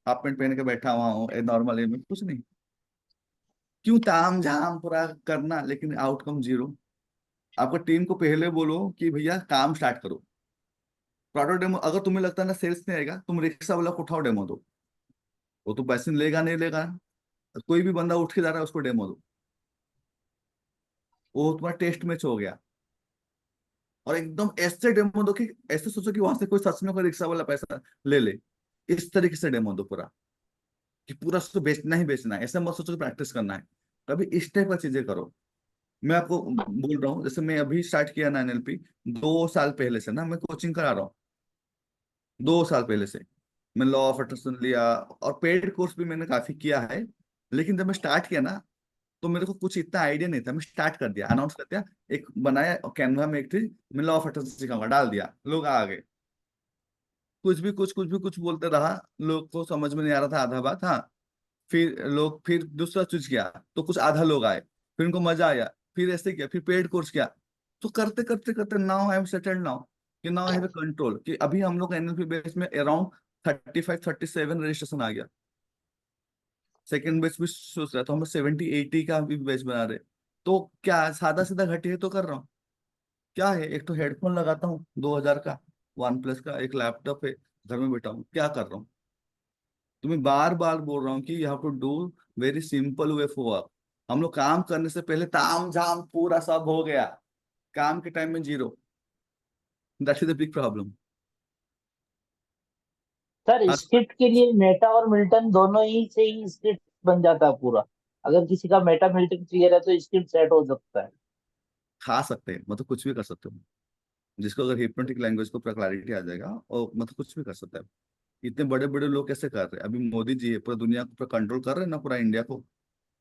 हाफ पैंट पहन के बैठा हुआ हूँ नॉर्मली में, कुछ नहीं। क्यों ताम झाम पूरा करना लेकिन आउटकम जीरो? आपको टीम को पहले बोलो कि भैया काम स्टार्ट करो। प्रोडक्ट डेमो, अगर तुम्हें लगता है ना सेल्स नहीं आएगा, तुम रिक्शा वाला को उठाओ, डेमो दो। वो तो पैसे लेगा नहीं लेगा। कोई भी बंदा उठ के जा रहा है, उसको डेमो दो। वो तुम्हारा टेस्ट मैच हो गया। और एकदम ऐसे डेमो दो कि ऐसे सोचो कि वहां से कोई सच में कोई रिक्शा वाला पैसा ले ले। इस तरीके से डेमो दो पूरा, कि पूरा उसको बेचना ही बेचना है। ऐसा मत सोचो कि प्रैक्टिस करना है। कभी इस टाइप का चीजें करो। मैं आपको बोल रहा हूँ, जैसे मैं अभी स्टार्ट किया ना एनएलपी, 2 साल पहले से ना मैं कोचिंग करा रहा हूँ। 2 साल पहले से मैं लॉ ऑफ अट्रैक्शन लिया, और पेड कोर्स भी मैंने काफी किया है। लेकिन जब मैं स्टार्ट किया ना, तो मेरे को कुछ इतना आइडिया नहीं था। मैं स्टार्ट कर दिया, अनाउंस कर दिया, एक बनाया और कैनवा में एक थी, मैं लॉ ऑफ अट्रैक्शन सिखाऊंगा, डाल दिया, लोग आ गए। कुछ भी कुछ बोलते रहा। लोग को समझ में नहीं आ रहा था आधा बात, हाँ। फिर दूसरा चूज किया, तो कुछ आधा लोग आए, फिर उनको मजा आया। फिर ऐसे किया, फिर पेड कोर्स किया। तो करते करते करते now I am settled now, कि नाउ आई हैव कंट्रोल, कि अभी हम लोग एनएलपी बेस में अराउंड 35-37 रजिस्ट्रेशन आ गया। सेकंड बैच भी सोच रहा, तो हम 70-80 का भी बैच बना रहे। तो क्या सादा सीधा घटिया तो कर रहा हूँ? क्या है, एक तो हेडफोन लगाता हूँ 2000 का, वन प्लस का, एक लैपटॉप है, घर में बैठा हूँ, क्या कर रहा हूँ? तुम्हें बार बार बोल रहा हूँ कि you have to do very simple way for work. हम लोग काम करने से पहले ताम झाम पूरा सब हो गया, काम के टाइम में zero. That is the big problem. Sir script के लिए मेटा और मिल्टन दोनों ही से ही स्क्रिप्ट बन जाता है पूरा। अगर किसी का मेटा मिल्टन क्लियर है तो स्क्रिप्ट सेट हो सकता है। खा सकते हैं, मतलब कुछ भी कर सकते हो। जिसको अगर हिप्नोटिक लैंग्वेज को पूरा क्लैरिटी आ जाएगा, और मतलब कुछ भी कर सकता है। इतने बड़े बड़े लोग कैसे कर रहे हैं? अभी मोदी जी है, पूरा दुनिया को पूरा कंट्रोल कर रहे हैं ना, पूरा इंडिया को,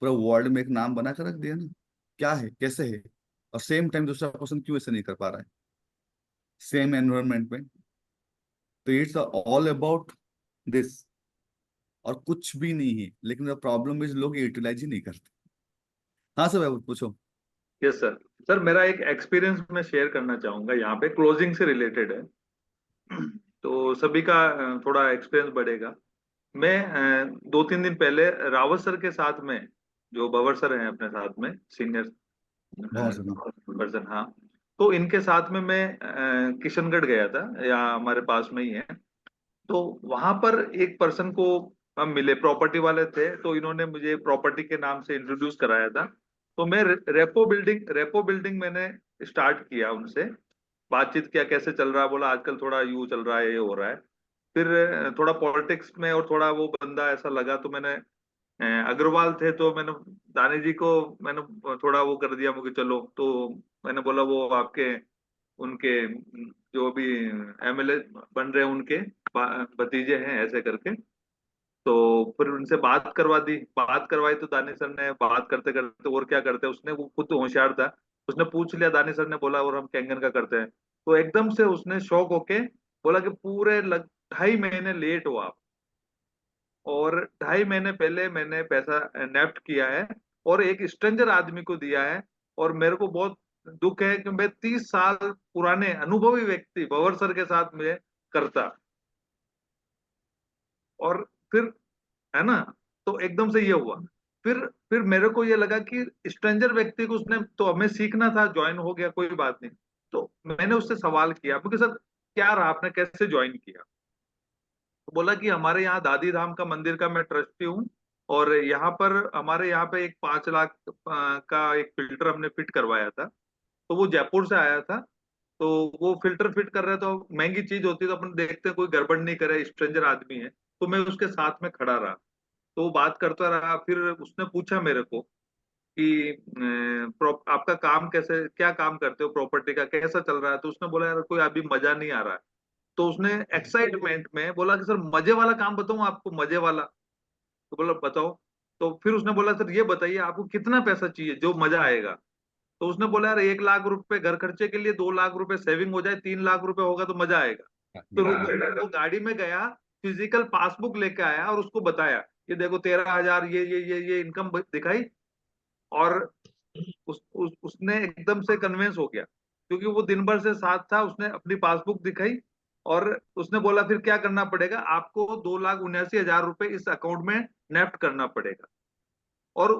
पूरा वर्ल्ड में एक नाम बना कर रख दिया ना। क्या है, कैसे है? और सेम टाइम दूसरा पर्सन क्यों ऐसे नहीं कर पा रहा है, सेम एनवायरमेंट में? तो इट्स ऑल अबाउट दिस, और कुछ भी नहीं है। लेकिन प्रॉब्लम इज लोग यूटिलाइज ही नहीं करते। हाँ सर, भाई पूछो। Yes sir. सर मेरा एक एक्सपीरियंस मैं शेयर करना चाहूंगा, यहाँ पे क्लोजिंग से रिलेटेड है। तो सभी का थोड़ा एक्सपीरियंस बढ़ेगा। मैं 2-3 दिन पहले रावत सर के साथ में, जो बवर सर हैं अपने साथ में सीनियर बहुत सही। पर्सन, हाँ। तो इनके साथ में मैं किशनगढ़ गया था, या हमारे पास में ही है। तो वहां पर एक पर्सन को हम मिले, प्रॉपर्टी वाले थे, तो इन्होंने मुझे प्रॉपर्टी के नाम से इंट्रोड्यूस कराया था। तो मैं रेपो बिल्डिंग मैंने स्टार्ट किया उनसे, बातचीत किया कैसे चल रहा है, बोला आजकल थोड़ा यू चल रहा है, ये हो रहा है। फिर थोड़ा पॉलिटिक्स में और थोड़ा वो बंदा ऐसा लगा, तो मैंने अग्रवाल थे, तो मैंने दानी जी को मैंने थोड़ा वो कर दिया, मुझे चलो। तो मैंने बोला वो आपके उनके जो भी एमएलए बन रहे हैं उनके भतीजे हैं, ऐसे करके। तो फिर उनसे बात करवा दी, बात करवाई, तो दानिश सर ने बात करते करते, और क्या करते हैं, उसने, वो खुद तो होशियार था, उसने पूछ लिया, दानिश सर ने बोला और हम कैंगन का करते हैं। तो एकदम से उसने शौक होके बोला कि पूरे 2.5 महीने लेट हो आप, और 2.5 महीने पहले मैंने पैसा नेफ्ट किया है, और एक स्ट्रेंजर आदमी को दिया है। और मेरे को बहुत दुख है कि मैं 30 साल पुराने अनुभवी व्यक्ति भंवर सर के साथ में करता, और फिर, है ना। तो एकदम से ये हुआ। फिर मेरे को ये लगा कि स्ट्रेंजर व्यक्ति को, उसने तो हमें सीखना था, ज्वाइन हो गया, कोई बात नहीं। तो मैंने उससे सवाल किया, क्योंकि सर क्या रहा, आपने कैसे ज्वाइन किया? तो बोला कि हमारे यहाँ दादी धाम का मंदिर का मैं ट्रस्टी हूँ, और यहाँ पर हमारे यहाँ पे एक 5 लाख का एक फिल्टर हमने फिट करवाया था। तो वो जयपुर से आया था। तो वो फिल्टर फिट कर रहे, तो महंगी चीज होती है, तो अपन देखते हैं कोई गड़बड़ नहीं करे, स्ट्रेंजर आदमी है, तो मैं उसके साथ में खड़ा रहा। तो वो बात करता रहा, फिर उसने पूछा मेरे को कि आपका काम कैसे, क्या काम करते हो, प्रॉपर्टी का कैसा चल रहा है? तो उसने बोला यार कोई अभी मजा नहीं आ रहा है। तो उसने एक्साइटमेंट में बोला कि सर मजे वाला काम बताऊं आपको, मजे वाला? तो बोला बताओ। तो फिर उसने बोला सर ये बताइए आपको कितना पैसा चाहिए जो मजा आएगा? तो उसने बोला यार 1 लाख रुपए घर खर्चे के लिए, 2 लाख रुपए सेविंग हो जाए, 3 लाख रुपए होगा तो मजा आएगा। तो वो गाड़ी में गया, फिजिकल पासबुक लेके आया और उसको बताया ये देखो 13,000 ये इनकम दिखाई। और उसने एकदम से कन्विंस हो गया, क्योंकि वो दिन भर से साथ था। उसने अपनी पासबुक दिखाई और उसने बोला फिर क्या करना पड़ेगा आपको, 2,79,000 रुपए इस अकाउंट में नेफ्ट करना पड़ेगा। और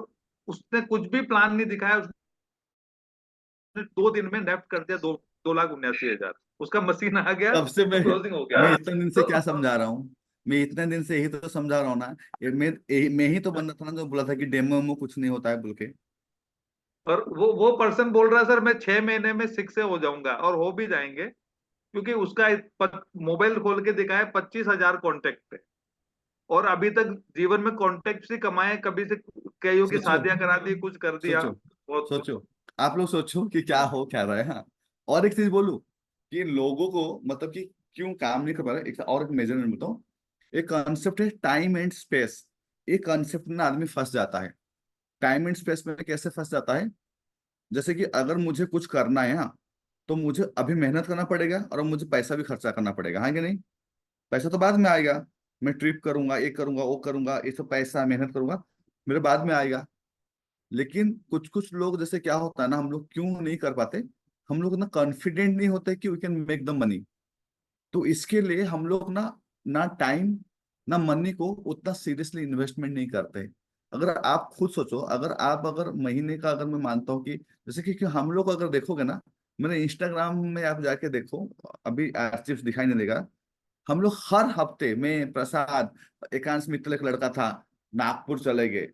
उसने कुछ भी प्लान नहीं दिखाया, उसने 2 दिन में नेफ्ट कर दिया 2,79,000। उसका मशीन आ गया, तब से क्लोजिंग हो मैं गया। इतने दिन से तो क्या समझा रहा हूँ। मैं इतने दिन से यही तो समझा रहा हूँ ना। मैं ही तो बंदा था ना जो बोला था कि डेमो वेमो कुछ नहीं होता है बोल के। और वो पर्सन बोल रहा है सर मैं 6 महीने में 6 से हो जाऊंगा, और हो भी जाएंगे, क्योंकि उसका मोबाइल खोल के दिखाया 25,000 कॉन्टेक्ट है। और अभी तक जीवन में कॉन्टेक्ट से कमाए, कभी से कईयों की सोचो शादियां करा दी, कुछ कर दिया सोचो बहुत कुछ। सोचो, आप लोग सोचो कि क्या हो क्या रहा है। हाँ, और एक चीज बोलूं कि लोगों को मतलब कि क्यों काम नहीं कर पा रहे, एक और एक मेजरमेंट बताऊं। एक कॉन्सेप्ट है टाइम एंड स्पेस। एक कॉन्सेप्ट में आदमी फंस जाता है। टाइम एंड स्पेस में कैसे फंस जाता है? जैसे कि अगर मुझे कुछ करना है हाँ, तो मुझे अभी मेहनत करना पड़ेगा और मुझे पैसा भी खर्चा करना पड़ेगा, हाँ कि नहीं? पैसा तो बाद में आएगा। मैं ट्रिप करूंगा, ये करूंगा, वो करूंगा, ये सब पैसा मेहनत करूंगा, मेरे बाद में आएगा। लेकिन कुछ कुछ लोग जैसे क्या होता है ना, हम लोग क्यों नहीं कर पाते? हम लोग ना कॉन्फिडेंट नहीं होते कि we can make the money. तो इसके लिए हम लोग ना ना टाइम ना मनी को उतना सीरियसली इन्वेस्टमेंट नहीं करते। अगर आप खुद सोचो, अगर महीने का, अगर मैं मानता हूँ कि जैसे कि हम लोग अगर देखोगे ना, मैंने इंस्टाग्राम में आप जाके देखो, अभी आर्चिव्स दिखाई नहीं देगा। हम लोग हर हफ्ते में प्रसाद, एकांश मित्तल एक लड़का था, नागपुर चले गए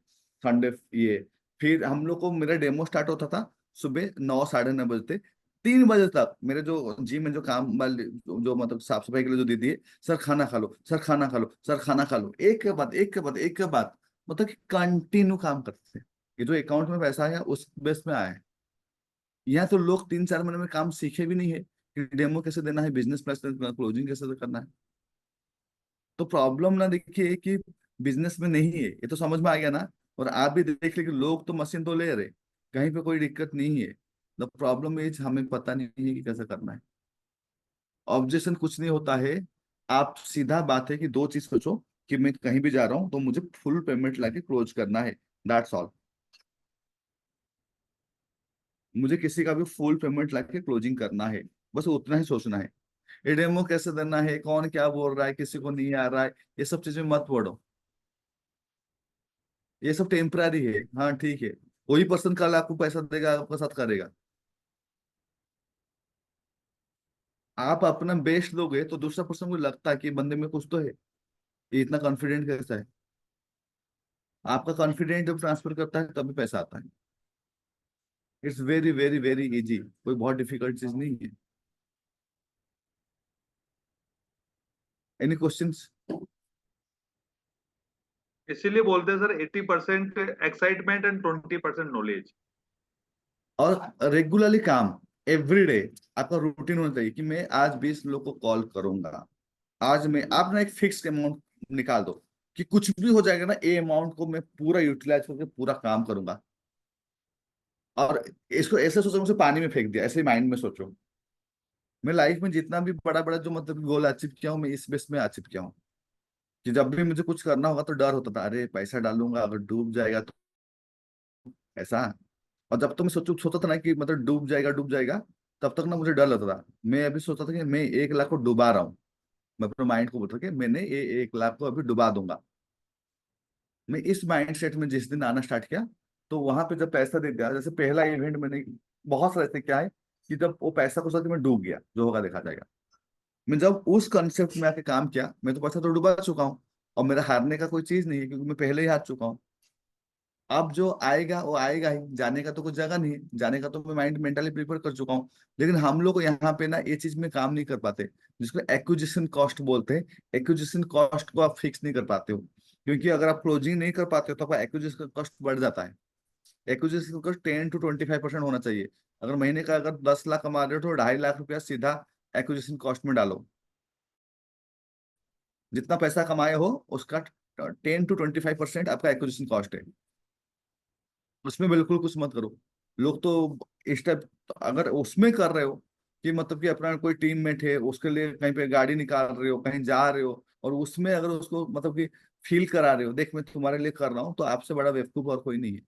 संडे ये। फिर हम लोग को मेरा डेमो स्टार्ट होता था सुबह 9 साढ़े 9 बजे, 3 बजे तक। मेरे जो जिम में जो काम वाली जो मतलब साफ सफाई के लिए जो दीदी है, सर खाना खा लो, सर खाना खा लो, सर खाना खा लो, एक के बाद एक के बाद एक के बाद, मतलब कि कंटिन्यू काम करते थे। ये जो अकाउंट में पैसा आया उस बेस में आया है। यहाँ तो लोग 3 4 महीने में काम सीखे भी नहीं है कि डेमो कैसे देना है, बिजनेस प्लेसमेंट क्लोजिंग कैसे करना है। तो प्रॉब्लम ना देखिए कि बिजनेस में नहीं है, ये तो समझ में आ गया ना। और आप भी देख ले कि लोग तो मशीन तो ले रहे, कहीं पे कोई दिक्कत नहीं है। द प्रॉब्लम इज हमें पता नहीं है कि कैसे करना है। ऑब्जेक्शन कुछ नहीं होता है। आप सीधा बात है कि दो चीज सोचो कि मैं कहीं भी जा रहा हूँ तो मुझे फुल पेमेंट लाके क्लोज करना है, दैट्स ऑल। मुझे किसी का भी फुल पेमेंट लाके क्लोजिंग करना है, बस उतना ही सोचना है। ये डेमो कैसे देना है, कौन क्या बोल रहा है, किसी को नहीं आ रहा है, ये सब चीजें मत पढ़ो। ये सब टेम्पररी है, हाँ ठीक है। वही पर्सन कल आपको पैसा देगा, आपका साथ करेगा। आप अपना बेस्ट दोगे तो दूसरा पर्सन को लगता है कि बंदे में कुछ तो है, ये इतना कॉन्फिडेंट कैसा है। आपका कॉन्फिडेंट जब ट्रांसफर करता है तभी पैसा आता है। It's very very very easy, कोई बहुत डिफिकल्ट चीज नहीं है। Any questions? इसीलिए बोलते हैं सर 80% एक्साइटमेंट एंड 20% नॉलेज। और रेगुलरली काम, एवरीडे आपका रूटीन होना चाहिए कि मैं आज 20 लोग को कॉल करूंगा। आज मैं, आप ना एक फिक्स अमाउंट निकाल दो कि कुछ भी हो जाएगा ना, ए अमाउंट को मैं पूरा यूटिलाइज करके पूरा काम करूंगा। और इसको ऐसे सोचो मुझे पानी में फेंक दिया, ऐसे माइंड में सोचो। मैं लाइफ में जितना भी बड़ा बड़ा जो मतलब गोल अचीव किया हूँ, मैं इस बेस में अचीव किया हूँ कि जब भी मुझे कुछ करना होगा तो डर होता था, अरे पैसा डालूंगा अगर डूब जाएगा तो ऐसा। और जब तो मैं सोचता था ना कि मतलब डूब जाएगा, तब तक ना मुझे डर लगता था। मैं अभी सोचता था कि मैं 1 लाख को डुबा रहा हूँ। मैं अपने माइंड को बोलता कि मैंने ये 1 लाख को अभी डुबा दूंगा। मैं इस माइंड सेट में जिस दिन आना स्टार्ट किया, तो वहां पे जब पैसा दे दिया, जैसे पहला इवेंट मैंने, बहुत सारे थे क्या है कि जब वो पैसा को सोच के मैं डूब गया, जो होगा देखा जाएगा। मैं जब उस कंसेप्ट में आके काम किया, मैं तो पैसा तो डुबा चुका हूँ और मेरा हारने का कोई चीज नहीं है, क्योंकि मैं पहले ही हार चुका हूँ। अब जो आएगा वो आएगा ही, जाने का तो कुछ जगह नहीं है, जाने का तो मैं माइंड मेंटली प्रिपेयर कर चुका हूँ। लेकिन हम लोग यहाँ पे ना ये चीज में काम नहीं कर पाते, जिसको एक्विजिशन कॉस्ट बोलते हैं। एक्विजिशन कॉस्ट को आप फिक्स नहीं कर पाते हो। क्योंकि अगर आप क्लोजिंग नहीं कर पाते हो तो आपका एक्विजिशन कॉस्ट बढ़ जाता है। एक्विजिशन कॉस्ट 10 to 25% होना चाहिए। अगर महीने का अगर 10 लाख कमा रहे हो तो 2.5 लाख रुपया सीधा एक्विजिशन कॉस्ट में डालो। जितना पैसा कमाए हो उसका 10 to 25% आपका एक्विजिशन कॉस्ट है। उसमें बिल्कुल कुछ मत करो। लोग तो इस टाइप, अगर उसमें कर रहे हो कि मतलब कि अपना कोई टीममेट है उसके लिए कहीं पे गाड़ी निकाल रहे हो, कहीं जा रहे हो, और उसमें अगर उसको मतलब कि फील करा रहे हो, देख मैं तुम्हारे लिए कर रहा हूँ, तो आपसे बड़ा बेवकूफ और कोई नहीं है।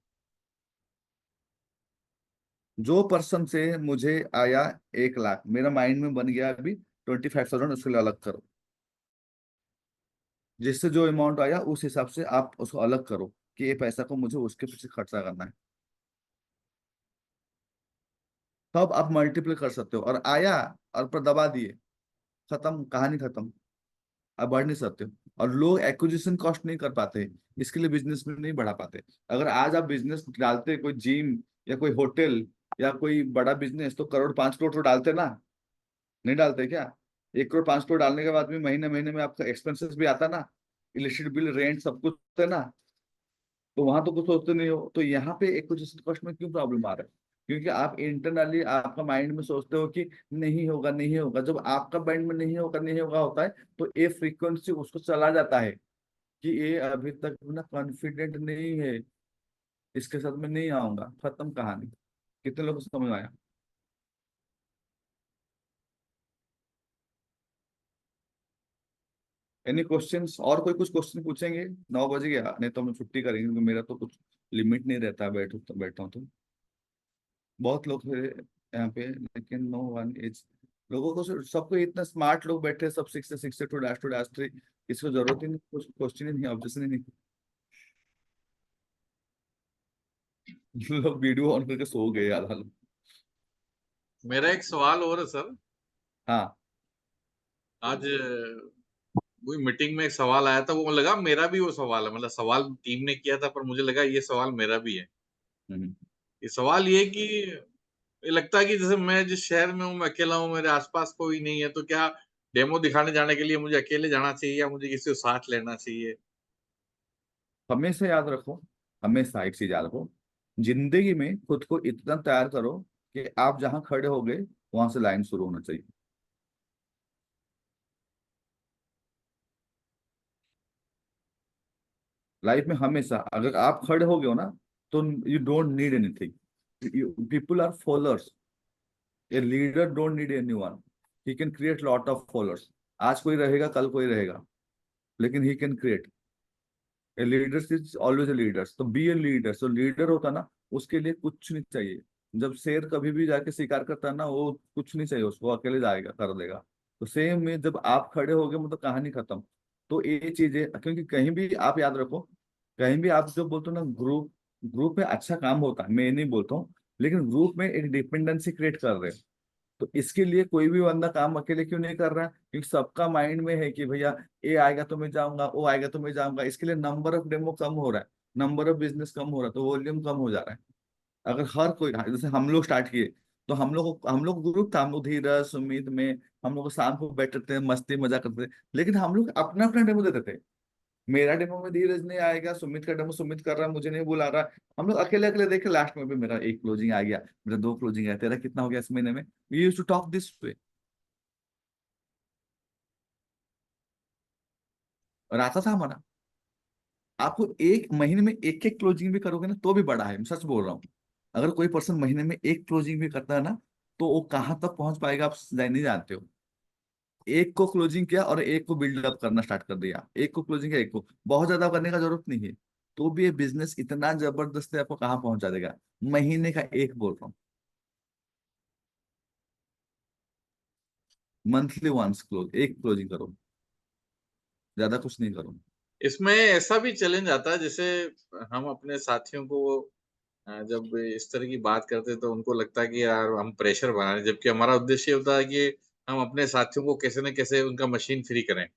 जो पर्सन से मुझे आया 1 लाख, मेरा माइंड में बन गया अभी 25,000, उसके लिए अलग करो। जिससे जो अमाउंट आया उस हिसाब से आप उसको अलग करो कि ये पैसा को मुझे उसके पीछे खर्चा करना है। तब आप मल्टीप्लाई कर सकते हो। और आया और पर दबा दिए, खत्म, कहानी खत्म। आप बढ़ नहीं सकते हो। और लोग एक्विजिशन कॉस्ट नहीं कर पाते, इसके लिए बिजनेस में नहीं बढ़ा पाते। अगर आज आप बिजनेस डालते, कोई जिम या कोई होटल या कोई बड़ा बिजनेस, तो करोड़ 5 करोड़ तो डालते ना, नहीं डालते क्या? 1 करोड़ 5 करोड़ डालने के बाद भी महीने महीने में आपका एक्सपेंसेस भी आता ना, इलेक्ट्रिसिटी बिल, रेंट, सब कुछ है ना। तो वहां तो कुछ सोचते नहीं हो, तो यहाँ पे एक्विजिशन कॉस्ट में क्यों प्रॉब्लम आ रहा है? क्योंकि आप इंटरनली आपका माइंड में सोचते हो कि नहीं होगा नहीं होगा। जब आपका माइंड में नहीं होगा नहीं होगा होता है, तो ये फ्रीक्वेंसी उसको चला जाता है कि ये अभी तक ना कॉन्फिडेंट नहीं है, इसके साथ मैं नहीं आऊंगा, खत्म कहानी। कितने लोगों को समझ आया? Any questions? और कोई कुछ क्वेश्चन पूछेंगे? 9 बज गया, नहीं तो हम छुट्टी करेंगे, क्योंकि मेरा तो कुछ लिमिट नहीं रहता, बैठा हूँ तो। बहुत लोग थे यहाँ पे, लेकिन नो वन इज, लोगों को सबको इतना स्मार्ट लोग बैठे, सब 6 से 6 टू डैश 3, इसको जरूरत ही नहीं, कुछ क्वेश्चन ही नहीं, ऑब्जेक्शन ही नहीं। लोग वीडियो ऑन करके सो गए आधा लोग। मेरा एक सवाल और है सर। हाँ। आज वही मीटिंग में एक सवाल आया था, वो लगा मेरा भी वो सवाल है, मतलब सवाल टीम ने किया था पर मुझे लगा ये सवाल मेरा भी है। हम्म। ये सवाल ये कि ये लगता है कि जैसे मैं जिस शहर में हूँ मैं अकेला हूँ, मेरे आसपास कोई नहीं है, तो क्या डेमो दिखाने जाने के लिए मुझे अकेले जाना चाहिए या मुझे किसी को साथ लेना चाहिए? हमेशा याद रखो, हमेशा एक चीज याद रखो, जिंदगी में खुद को इतना तैयार करो कि आप जहां खड़े हो गए वहां से लाइन शुरू होना चाहिए। लाइफ में हमेशा अगर आप खड़े हो गए हो ना, तो you don't need anything. People are followers, a leader don't need anyone, he can create lot of followers. आज कोई रहेगा, कल कोई रहेगा, लेकिन he can create. A leader is always a leader, तो बी ए लीडर। जो लीडर होता ना, उसके लिए कुछ नहीं चाहिए। जब शेर कभी भी जाके शिकार करता है ना, वो कुछ नहीं चाहिए उसको, अकेले जाएगा, कर देगा। तो सेम में जब आप खड़े हो गए, मतलब कहानी खत्म। तो ये चीजें, क्योंकि कहीं भी आप याद रखो, कहीं भी आप जो बोलते हो ना, ग्रुप, ग्रुप में अच्छा काम होता है, मैं ये नहीं बोलता हूँ, लेकिन ग्रुप में एक डिपेंडेंसी क्रिएट कर रहे हैं। तो इसके लिए कोई भी बंदा काम अकेले क्यों नहीं कर रहा है? क्योंकि सबका माइंड में है कि भैया ये आएगा तो मैं जाऊंगा, वो आएगा तो मैं जाऊंगा। इसके लिए नंबर ऑफ डेमो कम हो रहा है, नंबर ऑफ बिजनेस कम हो रहा है, तो वॉल्यूम कम हो जा रहा है। अगर हर कोई, जैसे हम लोग स्टार्ट किए, तो हम लोग ग्रुप था, हम लोग धीरज सुमित में, हम लोग शाम को बैठते थे, मस्ती मजा करते थे, लेकिन हम लोग अपना अपना डेमो देते थे। मेरा डेमो में धीरज नहीं आएगा, सुमित का डेमो सुमित कर रहा है, मुझे नहीं बुला रहा। हम लोग अकेले अकेले देखे, लास्ट में भी मेरा एक क्लोजिंग आ गया, मेरा 2 क्लोजिंग आया, तेरा कितना हो गया इस महीने में। We used to talk this way. और आता था हमारा। आपको एक महीने में एक एक क्लोजिंग भी करोगे ना, तो भी बड़ा है, मैं सच बोल रहा हूँ। अगर कोई पर्सन महीने में एक क्लोजिंग भी करता है ना, तो वो कहाँ तक पहुंच पाएगा आप नहीं जानते हो। एक को क्लोजिंग किया और एक को बिल्डअप करना स्टार्ट कर दिया, एक को क्लोजिंग किया, एक को, बहुत ज्यादा करने का जरूरत नहीं है। तो भी ये बिजनेस इतना जबरदस्त है, आपको कहाँ पहुंचा देगा। महीने का एक बोल रहा हूँ, मंथली वंस एक क्लोजिंग करो, ज्यादा कुछ नहीं करो। इसमें ऐसा भी चैलेंज आता है, जैसे हम अपने साथियों को जब इस तरह की बात करते हैं तो उनको लगता है कि यार हम प्रेशर बना रहे हैं, जबकि हमारा उद्देश्य होता है कि हम अपने साथियों को कैसे न कैसे उनका मशीन फ्री करें,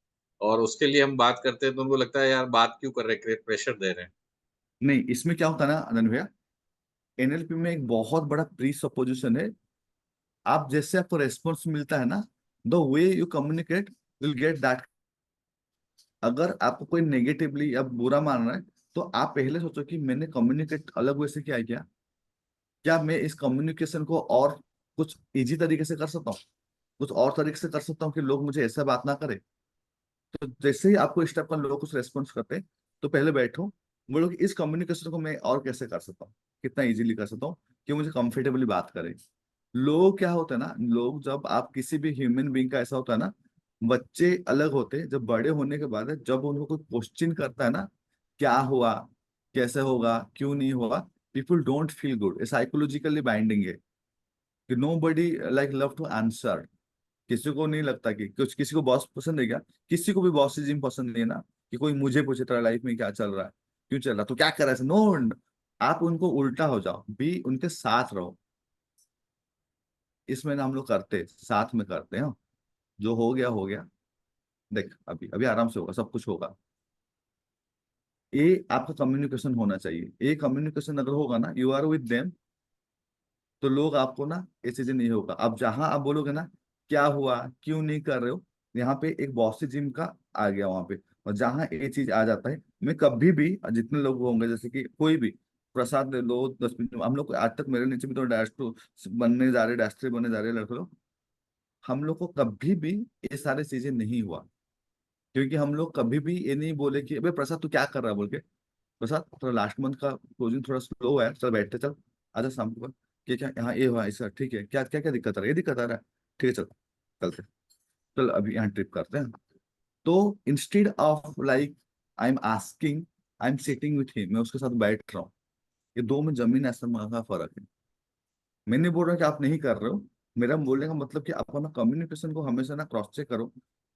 और उसके लिए हम बात करते हैं तो उनको लगता है यार बात क्यों कर रहे हैं, प्रेशर दे रहे हैं। नहीं, इसमें क्या होता है ना आनंद भैया, एनएलपी में एक बहुत बड़ा प्री सपोजिशन है। आप जैसे आपको रेस्पॉन्स मिलता है ना, the way you communicate will get that. अगर आपको कोई नेगेटिवली या बुरा मान रहा है, तो आप पहले सोचो कि मैंने कम्युनिकेट अलग वे से किया है क्या मैं इस कम्युनिकेशन को और कुछ इजी तरीके से कर सकता हूँ, कुछ और तरीके से कर सकता हूँ कि लोग मुझे ऐसा बात ना करे। तो जैसे ही आपको इस टाइप का लोग कुछ रेस्पॉन्स करते हैं, तो पहले बैठो, बोलो कि इस कम्युनिकेशन को मैं और कैसे कर सकता हूँ, कितना इजीली कर सकता हूँ कि मुझे कंफर्टेबली बात करें। लोग क्या होता है ना, लोग जब आप किसी भी ह्यूमन बीइंग का ऐसा होता है ना, बच्चे अलग होते हैं, जब बड़े होने के बाद जब उनको कोई क्वेश्चन करता है ना, क्या हुआ, कैसे होगा, क्यों नहीं होगा, people don't feel good, psychologically binding है कि nobody like love to answer. किसी को नहीं लगता कि कुछ, किसी को बॉस पसंद है क्या, किसी को भी बॉस जिम पसंद नहीं है ना, कि कोई मुझे पूछे तेरा लाइफ में क्या चल रहा है, क्यों चल रहा है, तो क्या कर रहा है, नो। आप उनको उल्टा हो जाओ, भी उनके साथ रहो। इसमें ना हम लोग करते साथ में करते हैं। जो हो गया हो गया, देख अभी अभी आराम से होगा, सब कुछ होगा। ये आपका कम्युनिकेशन होना चाहिए, ये कम्युनिकेशन अगर होगा ना, यू आर विद देम, तो लोग आपको ना ये चीजें नहीं होगा। अब जहां आप बोलोगे ना क्या हुआ, क्यों नहीं कर रहे हो, यहाँ पे एक बॉसी जिम का आ गया वहां पे। और जहां ये चीज आ जाता है, मैं कभी भी, जितने लोग होंगे, जैसे कि कोई भी प्रसाद ले लो, 10 मिनट, हम लोग आज तक मेरे नीचे भी तो डैश टू बनने जा रहे, डैश थ्री बनने जा रहे लड़के लोग, हम लोग को कभी भी ये सारी चीजें नहीं हुआ। क्योंकि हम लोग कभी भी ये नहीं बोले कि अबे प्रसाद तू क्या कर रहा है बोल के, प्रसाद थोड़ा लास्ट मंथ का क्लोजिंग थोड़ा स्लो है, चल बैठते चल, आजा शाम को। क्या क्या यहाँ ये हुआ ऐसा, ठीक है, क्या क्या क्या दिक्कत आ रहा है, ये दिक्कत आ रहा है, ठीक है चल, चलते, चल अभी यहाँ ट्रिप करते हैं। तो instead of like I am asking, I am sitting with him, मैं उसके साथ बैठ रहा हूँ। ये दो में जमीन आसमान का फर्क है। मैं नहीं बोल रहा कि आप नहीं कर रहे हो, मेरा बोलने का मतलब कि आप अपना कम्युनिकेशन को हमेशा ना क्रॉस चेक करो,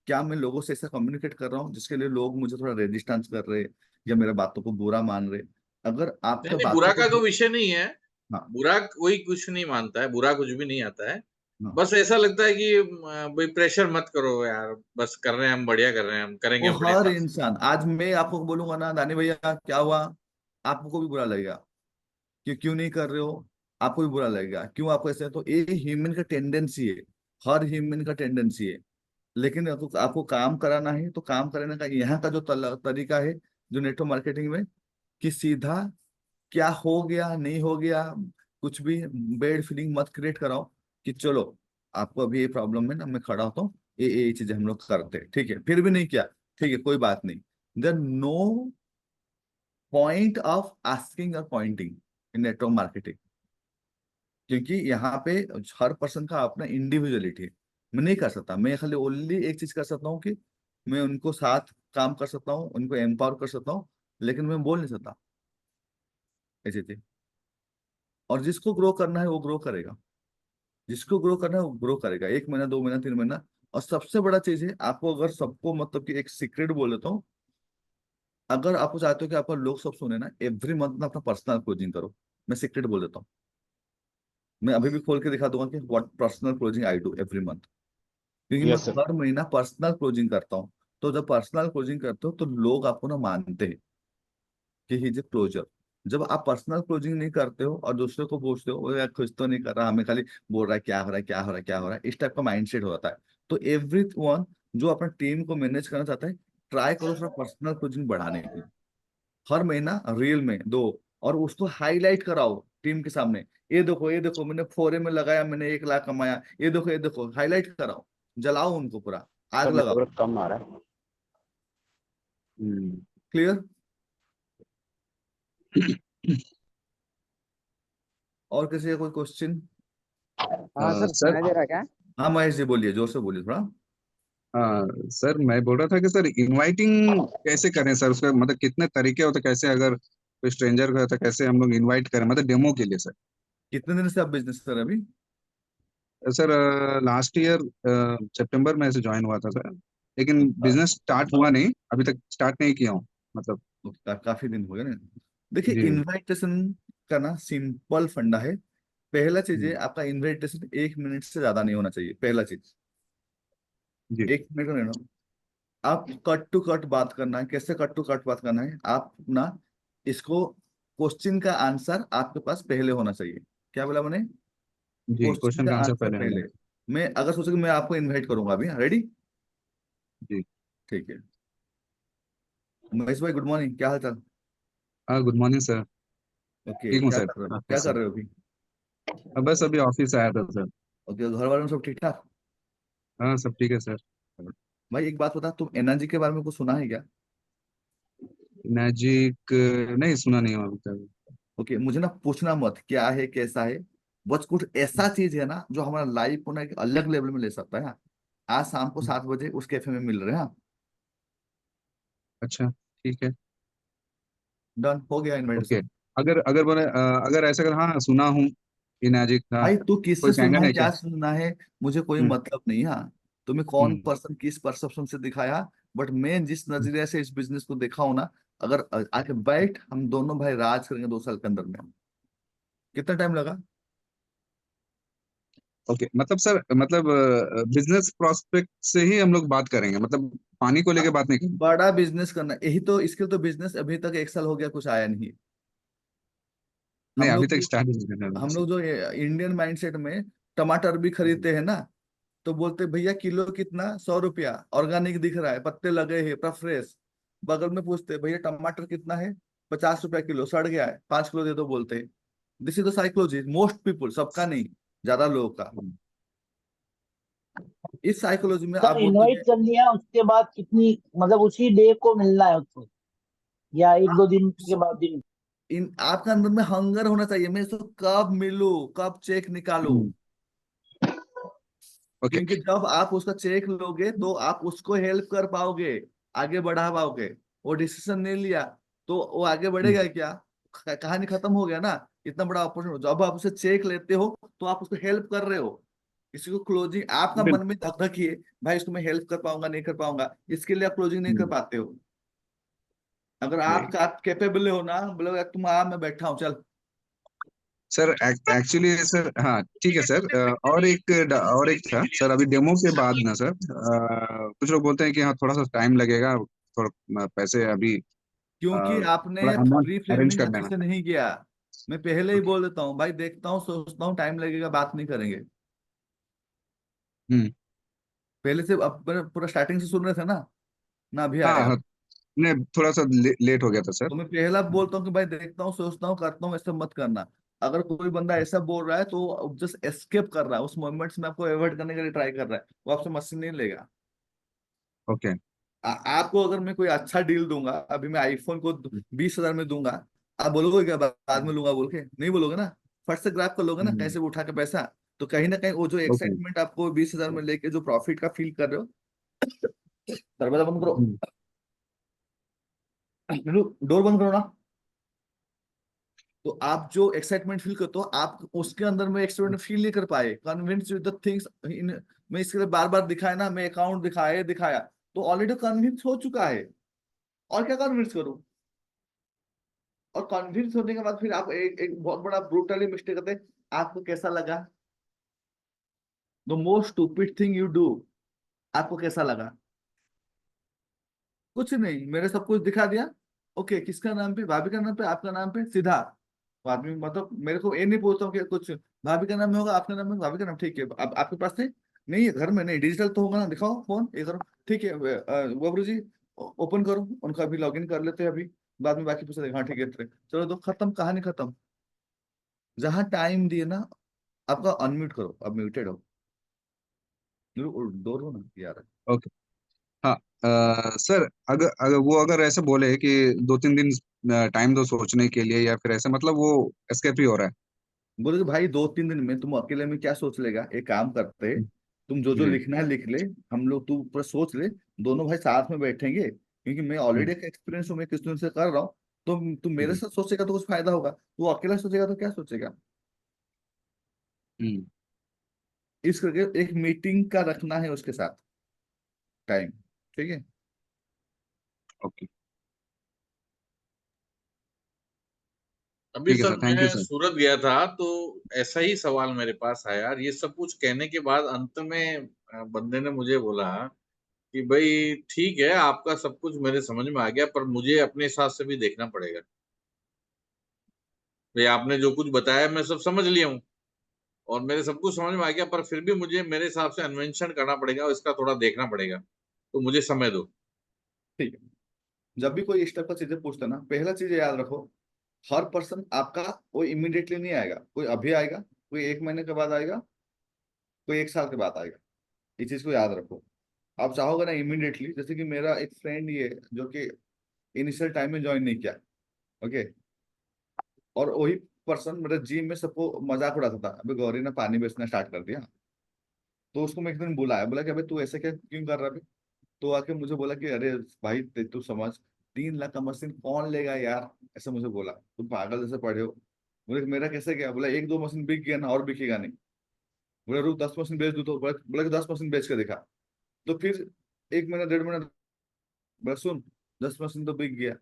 क्या मैं लोगों से ऐसा कम्युनिकेट कर रहा हूँ जिसके लिए लोग मुझे थोड़ा रेजिस्टेंस कर रहे हैं या मेरे बातों को बुरा मान रहे। अगर नहीं आपके नहीं, बुरा बातों का को, तो विषय नहीं है। हाँ बुरा कोई कुछ नहीं मानता है, बुरा कुछ भी नहीं आता है। हाँ, बस ऐसा लगता है कि भाई प्रेशर मत करो यार, बस कर रहे हैं हम, बढ़िया कर रहे हैं हम, करेंगे वो हम बढ़िया हर काम से। इंसान, आज मैं आपको बोलूंगा ना दानी भैया क्या हुआ, आपको भी बुरा लगेगा कि क्यों नहीं कर रहे हो, आपको भी बुरा लगेगा क्यों आपको ऐसे, तो ये ह्यूमन का टेंडेंसी है, हर ह्यूमन का टेंडेंसी है। लेकिन आपको काम कराना है, तो काम कराने का यहाँ का जो तरीका है, जो नेटवर्क मार्केटिंग में, कि सीधा क्या हो गया नहीं हो गया, कुछ भी बैड फीलिंग मत क्रिएट कराओ, कि चलो आपको अभी ये प्रॉब्लम है ना, मैं खड़ा होता हूँ, ये चीजें हम लोग करते हैं, ठीक है, फिर भी नहीं किया, ठीक है कोई बात नहीं। There no point of asking और पॉइंटिंग इन नेटवर्क मार्केटिंग, क्योंकि यहाँ पे हर पर्सन का अपना इंडिविजुअलिटी है। मैं नहीं कर सकता, मैं खाली ओनली एक चीज कर सकता हूँ कि मैं उनको साथ काम कर सकता हूँ, उनको एम्पावर कर सकता हूँ, लेकिन मैं बोल नहीं सकता ऐसी थी। और जिसको ग्रो करना है वो ग्रो करेगा, जिसको ग्रो करना है वो ग्रो करेगा, 1 महीना 2 महीना 3 महीना। और सबसे बड़ा चीज है, आपको अगर सबको मतलब कि एक सीक्रेट बोल देता हूँ, अगर आपको चाहते हो कि आपका लोग सब सुने ना, एवरी मंथ ना अपना पर्सनल क्लोजिंग करो। मैं सीक्रेट बोल देता हूँ, मैं अभी भी खोल के दिखा दूंगा कि what personal closing I do every month. क्योंकि मैं Yes, sir. हर महीना पर्सनल क्लोजिंग करता हूँ। तो जब पर्सनल क्लोजिंग करते हो तो लोग आपको ना मानते हैं कि ही इज ए क्लोजर। जब आप पर्सनल क्लोजिंग नहीं करते हो और दूसरे को पूछते हो, वो यार कुछ तो नहीं कर रहा, हमें खाली बोल रहा है क्या हो रहा है, क्या हो रहा है, क्या हो रहा है, इस टाइप का माइंडसेट होता है। तो एवरी वन जो अपना टीम को मैनेज करना चाहता है, ट्राई करो थोड़ा पर्सनल क्लोजिंग बढ़ाने की। हर महीना रील में दो, और उसको हाईलाइट कराओ टीम के सामने, ये देखो मैंने फोरे में लगाया, मैंने 1 लाख कमाया, ये देखो हाईलाइट कराओ, जलाओ उनको पूरा, आग सर लगाओ। नेटवर्क कम आ रहा है। क्लियर? और किसी का कोई क्वेश्चन? हाँ सर, सर, सुनाई दे रहा है क्या? हाँ महेश जी बोलिए, जोर से बोलिए थोड़ा। सर मैं बोल रहा था कि सर इनवाइटिंग कैसे करें सर, उसका मतलब कितने तरीके होते, कैसे अगर कोई स्ट्रेंजर को तो कैसे हम लोग इनवाइट करें, मतलब डेमो के लिए सर। कितने दिन से आप बिजनेस कर रहे हैं अभी? सर लास्ट ईयर सितंबर में से ज्वाइन हुआ था सर, लेकिन बिजनेस स्टार्ट हुआ नहीं, अभी तक स्टार्ट नहीं किया हूँ मतलब। काफी दिन हो गए ना। देखिए जी। इनविटेशन का ना सिंपल फंडा है। पहला चीज है, हम्म, आपका इनविटेशन 1 मिनट से ज्यादा नहीं होना चाहिए, पहला चीज। जी। 1 मिनट का नहीं होना। आप कट टू कट बात करना है, कैसे कट टू कट बात करना है, आप ना इसको, क्वेश्चन का आंसर आपके पास पहले होना चाहिए। क्या बोला मैंने? जी, क्वेश्चन क्वेश्चन का का आंसर आंसर पहले होना। पहले। मैं अगर सोचो कि मैं आपको इनवाइट करूंगा अभी, रेडी? जी। ठीक है। महेश भाई गुड मॉर्निंग, क्या हाल चाल? हाँ, गुड मॉर्निंग सर। ओके, ठीक हूँ क्या सर। कर रहे हो, आप क्या कैसे? कर रहे हो अभी? बस अभी ऑफिस आया था सर। ओके, घर वालों में सब ठीक ठाक? हाँ, सब ठीक है सर। भाई एक बात बता, तुम एनर्जी के बारे में कुछ सुना है क्या? मैजिक नहीं, सुना नहीं हूँ अभी तक। ओके, मुझे ना पूछना मत क्या है कैसा है, बस कुछ ऐसा चीज है ना जो हमारा लाइफ को ना एक अलग लेवल में ले सकता है। हाँ, आज शाम को 7 बजे उस कैफे में मिल रहे हैं। हाँ, अच्छा, ठीक है। डन हो गया ओके। इनविटेशन। अगर अगर बोले अगर ऐसा अगर, हाँ सुना हूँ ये मैजिक था। भाई तू किससे कोई कहेंगे सुना है नहीं क्या? क्या सुनना है, मुझे कोई हम्म। मतलब नहीं। हाँ, तुम्हें कौन हम्म। पर्सन किस परसेप्शन से दिखाया, बट मैं जिस नजरिए से इस बिजनेस को देखा हूं ना, अगर आके बैठ, हम दोनों भाई राज करेंगे 2 साल के अंदर में। कितना टाइम लगा? ओके, मतलब सर, मतलब बिजनेस प्रोस्पेक्ट से ही हम लोग बात करेंगे, मतलब पानी को लेके बात नहीं करेंगे। बड़ा बिजनेस करना, यही तो, इसके तो बिजनेस अभी तक 1 साल हो गया, कुछ आया नहीं। नहीं, हम अभी लोग तक जो स्टार्ट नहीं करना है हम सर। लोग जो इंडियन माइंडसेट में टमाटर भी खरीदते हैं ना, तो बोलते भैया किलो कितना, 100 रुपया, ऑर्गेनिक दिख रहा है, पत्ते लगे हैं पूरा फ्रेश। बगल में पूछते भैया टमाटर कितना है, 50 रुपया किलो, सड़ गया है, 5 किलो दे दो बोलते हैं। This is the psychology, most people, सबका नहीं, ज्यादा लोगों का। हम्म। इस साइकोलॉजी में आप सर बोलते इनवाइट हैं कर लिया उसके बाद कितनी, मतलब उसी डे को मिलना है उसको, या एक दो दिन के बाद दिन? इन आपका अंदर में हंगर होना चाहिए, मैं इसको कब मिलूं, कब चेक निकालू। हम्म। ओके। क्योंकि जब आप उसका चेक लोगे तो आप उसको हेल्प कर पाओगे, आगे बढ़ा पाओगे। वो डिसीजन नहीं लिया तो वो आगे हम्म। बढ़ेगा क्या? कहानी खत्म हो गया ना। इतना बड़ा अपॉर्चुनिटी, जब आप उसे चेक लेते हो तो आप उसको हेल्प कर रहे हो। किसी को क्लोजिंग, आपका मन में धक धक ही है, भाई इसको मैं हेल्प कर पाऊंगा नहीं कर पाऊंगा, इसके लिए आप क्लोजिंग नहीं कर बिल्कुल। पाते हो। अगर आप कैपेबल हो ना, बोलोगे तुम आ, मैं बैठा हूँ चल। सर एक्चुअली सर, हाँ ठीक है सर। और एक था सर, अभी डेमो के बाद ना सर, कुछ लोग बोलते हैं कि हाँ थोड़ा सा टाइम लगेगा, थोड़ा पैसे अभी क्योंकि आपने थोड़ा अमाउंट प्री अरेंज फ्रेमिंग करने अच्छे में। से नहीं किया। मैं पहले ही ओके। बोल देता हूँ भाई, देखता हूँ सोचता हूँ टाइम लगेगा, बात नहीं करेंगे। हम्म। पहले से अब पूरा स्टार्टिंग से सुन रहे थे ना, ना अभी हाँ आएगा। हाँ। नहीं, थोड़ा सा लेट हो गया था सर। तो मैं पहला बोलता हूँ कि भाई देखता हूँ सोचता हूँ करता हूँ, ऐसा मत करना। अगर कोई बंदा ऐसा बोल रहा है तो जस्ट एस्केप कर रहा है, उस मोमेंट्स में आपको अवॉइड करने के लिए ट्राई कर रहा है, वो आपसे मशीन नहीं लेगा। ओके। आपको अगर मैं कोई अच्छा डील दूंगा, अभी मैं आईफोन को 20,000 में दूंगा, आप बोलोगे क्या बाद में लूंगा बोल के? नहीं बोलोगे ना, फट से ग्रैब कर लोगे ना, कैसे भी उठा के पैसा। तो कहीं ना कहीं वो जो ओके। एक्साइटमेंट आपको 20,000 में लेके जो प्रॉफिट का फील कर रहे हो। दरवाजा बंद करो, डोर बंद करो ना। तो आप जो एक्साइटमेंट फील करते हो, आप उसके अंदर में एक्साइटमेंट फील नहीं कर पाए, convince with the things in. मैं इसके लिए बार बार दिखाया ना, मैं अकाउंट दिखाया दिखाया, तो ऑलरेडी कन्विंस हो चुका है। और क्या कन्विंस करूं? और कन्विंस होने के बाद फिर आप एक बहुत बड़ा ब्रूटली मिस्टेक करते हैं। आपको कैसा लगा? The most stupid thing you do, आपको कैसा लगा? कुछ नहीं, मैंने सब कुछ दिखा दिया। ओके, किसका नाम पे, भाभी का नाम पे, आपका नाम पे, सीधा। आदमी मतलब मेरे को ये नहीं पूछता हूँ कि कुछ भाभी का नाम में होगा, आपका नाम में, भाभी का नाम, ठीक है, अब आपके पास है? नहीं है घर में, नहीं डिजिटल तो होगा ना, दिखाओ फोन ये करो। ठीक है बाबू जी, ओपन करो, उनका भी लॉगिन कर लेते हैं अभी, बाद में बाकी पूछते हाँ ठीक है चलो, तो खत्म, कहानी खत्म। जहाँ टाइम दिए ना, आपका अनम्यूट करो, अब म्यूटेड हो। डोर हो ना यार। ओके। हाँ। सर, अगर ऐसे बोले कि 2-3 दिन टाइम दो सोचने के लिए, या फिर ऐसे मतलब वो एस्केप ही हो रहा है। बोले कि भाई 2-3 दिन में तुम अकेले में क्या सोच लेगा, एक काम करते हैं, हम्म। तुम जो जो हम्म। लिखना है लिख ले, हम लोग तू पूरा सोच ले, दोनों भाई साथ में बैठेंगे, क्योंकि मैं ऑलरेडी हम्म। एक एक्सपीरियंस हूँ, मैं किस दिन से कर रहा हूँ। तो तुम मेरे हम्म। साथ सोचेगा तो कुछ फायदा होगा, तू अकेला सोचेगा तो क्या सोचेगा। हम्म। इस करके एक मीटिंग का रखना है उसके साथ टाइम, ठीक है? ओके। अभी ठीक है सर सर, थैंक यू मैं सर। सूरत गया था तो ऐसा ही सवाल मेरे पास आया, और ये सब कुछ कहने के बाद अंत में बंदे ने मुझे बोला कि भाई ठीक है, आपका सब कुछ मेरे समझ में आ गया, पर मुझे अपने हिसाब से भी देखना पड़ेगा। भाई आपने जो कुछ बताया मैं सब समझ लिया हूँ, और मेरे सब कुछ समझ में आ गया, पर फिर भी मुझे मेरे हिसाब से अन्वेषण करना पड़ेगा और इसका थोड़ा देखना पड़ेगा, तो मुझे समय दो। ठीक है, जब भी कोई इस टाइप का चीजें पूछता है ना, पहला चीज याद रखो, हर पर्सन आपका कोई इमीडिएटली नहीं आएगा, कोई अभी आएगा, कोई 1 महीने के बाद आएगा, कोई 1 साल के बाद आएगा। इस चीज को याद रखो। आप चाहोगे ना इमीडिएटली, जैसे कि मेरा एक फ्रेंड ये जो कि इनिशियल टाइम में ज्वाइन नहीं किया, ओके, और वही पर्सन मेरे जिम में सबको मजाक उड़ाता था, अभी गौरी ने पानी बेचना स्टार्ट कर दिया। तो उसको मैं एक दिन बुलाया, बोला कि अबे तू ऐसे क्या क्यों कर रहा है? तो आके मुझे बोला कि अरे भाई तू समझ, 3 लाख का मशीन कौन लेगा यार, ऐसा मुझे बोला, तुम पागल जैसे पड़े हो। बोले मेरा कैसे गया? बोला 1-2 मशीन बिक गया ना, और बिकेगा नहीं। बोला रुक 10 मशीन बेच दूँ, तो बोला कि 10 मशीन बेच के दिखा। तो फिर 1 महीना 1.5 महीना, बोला सुन 10 मशीन तो बिक गया।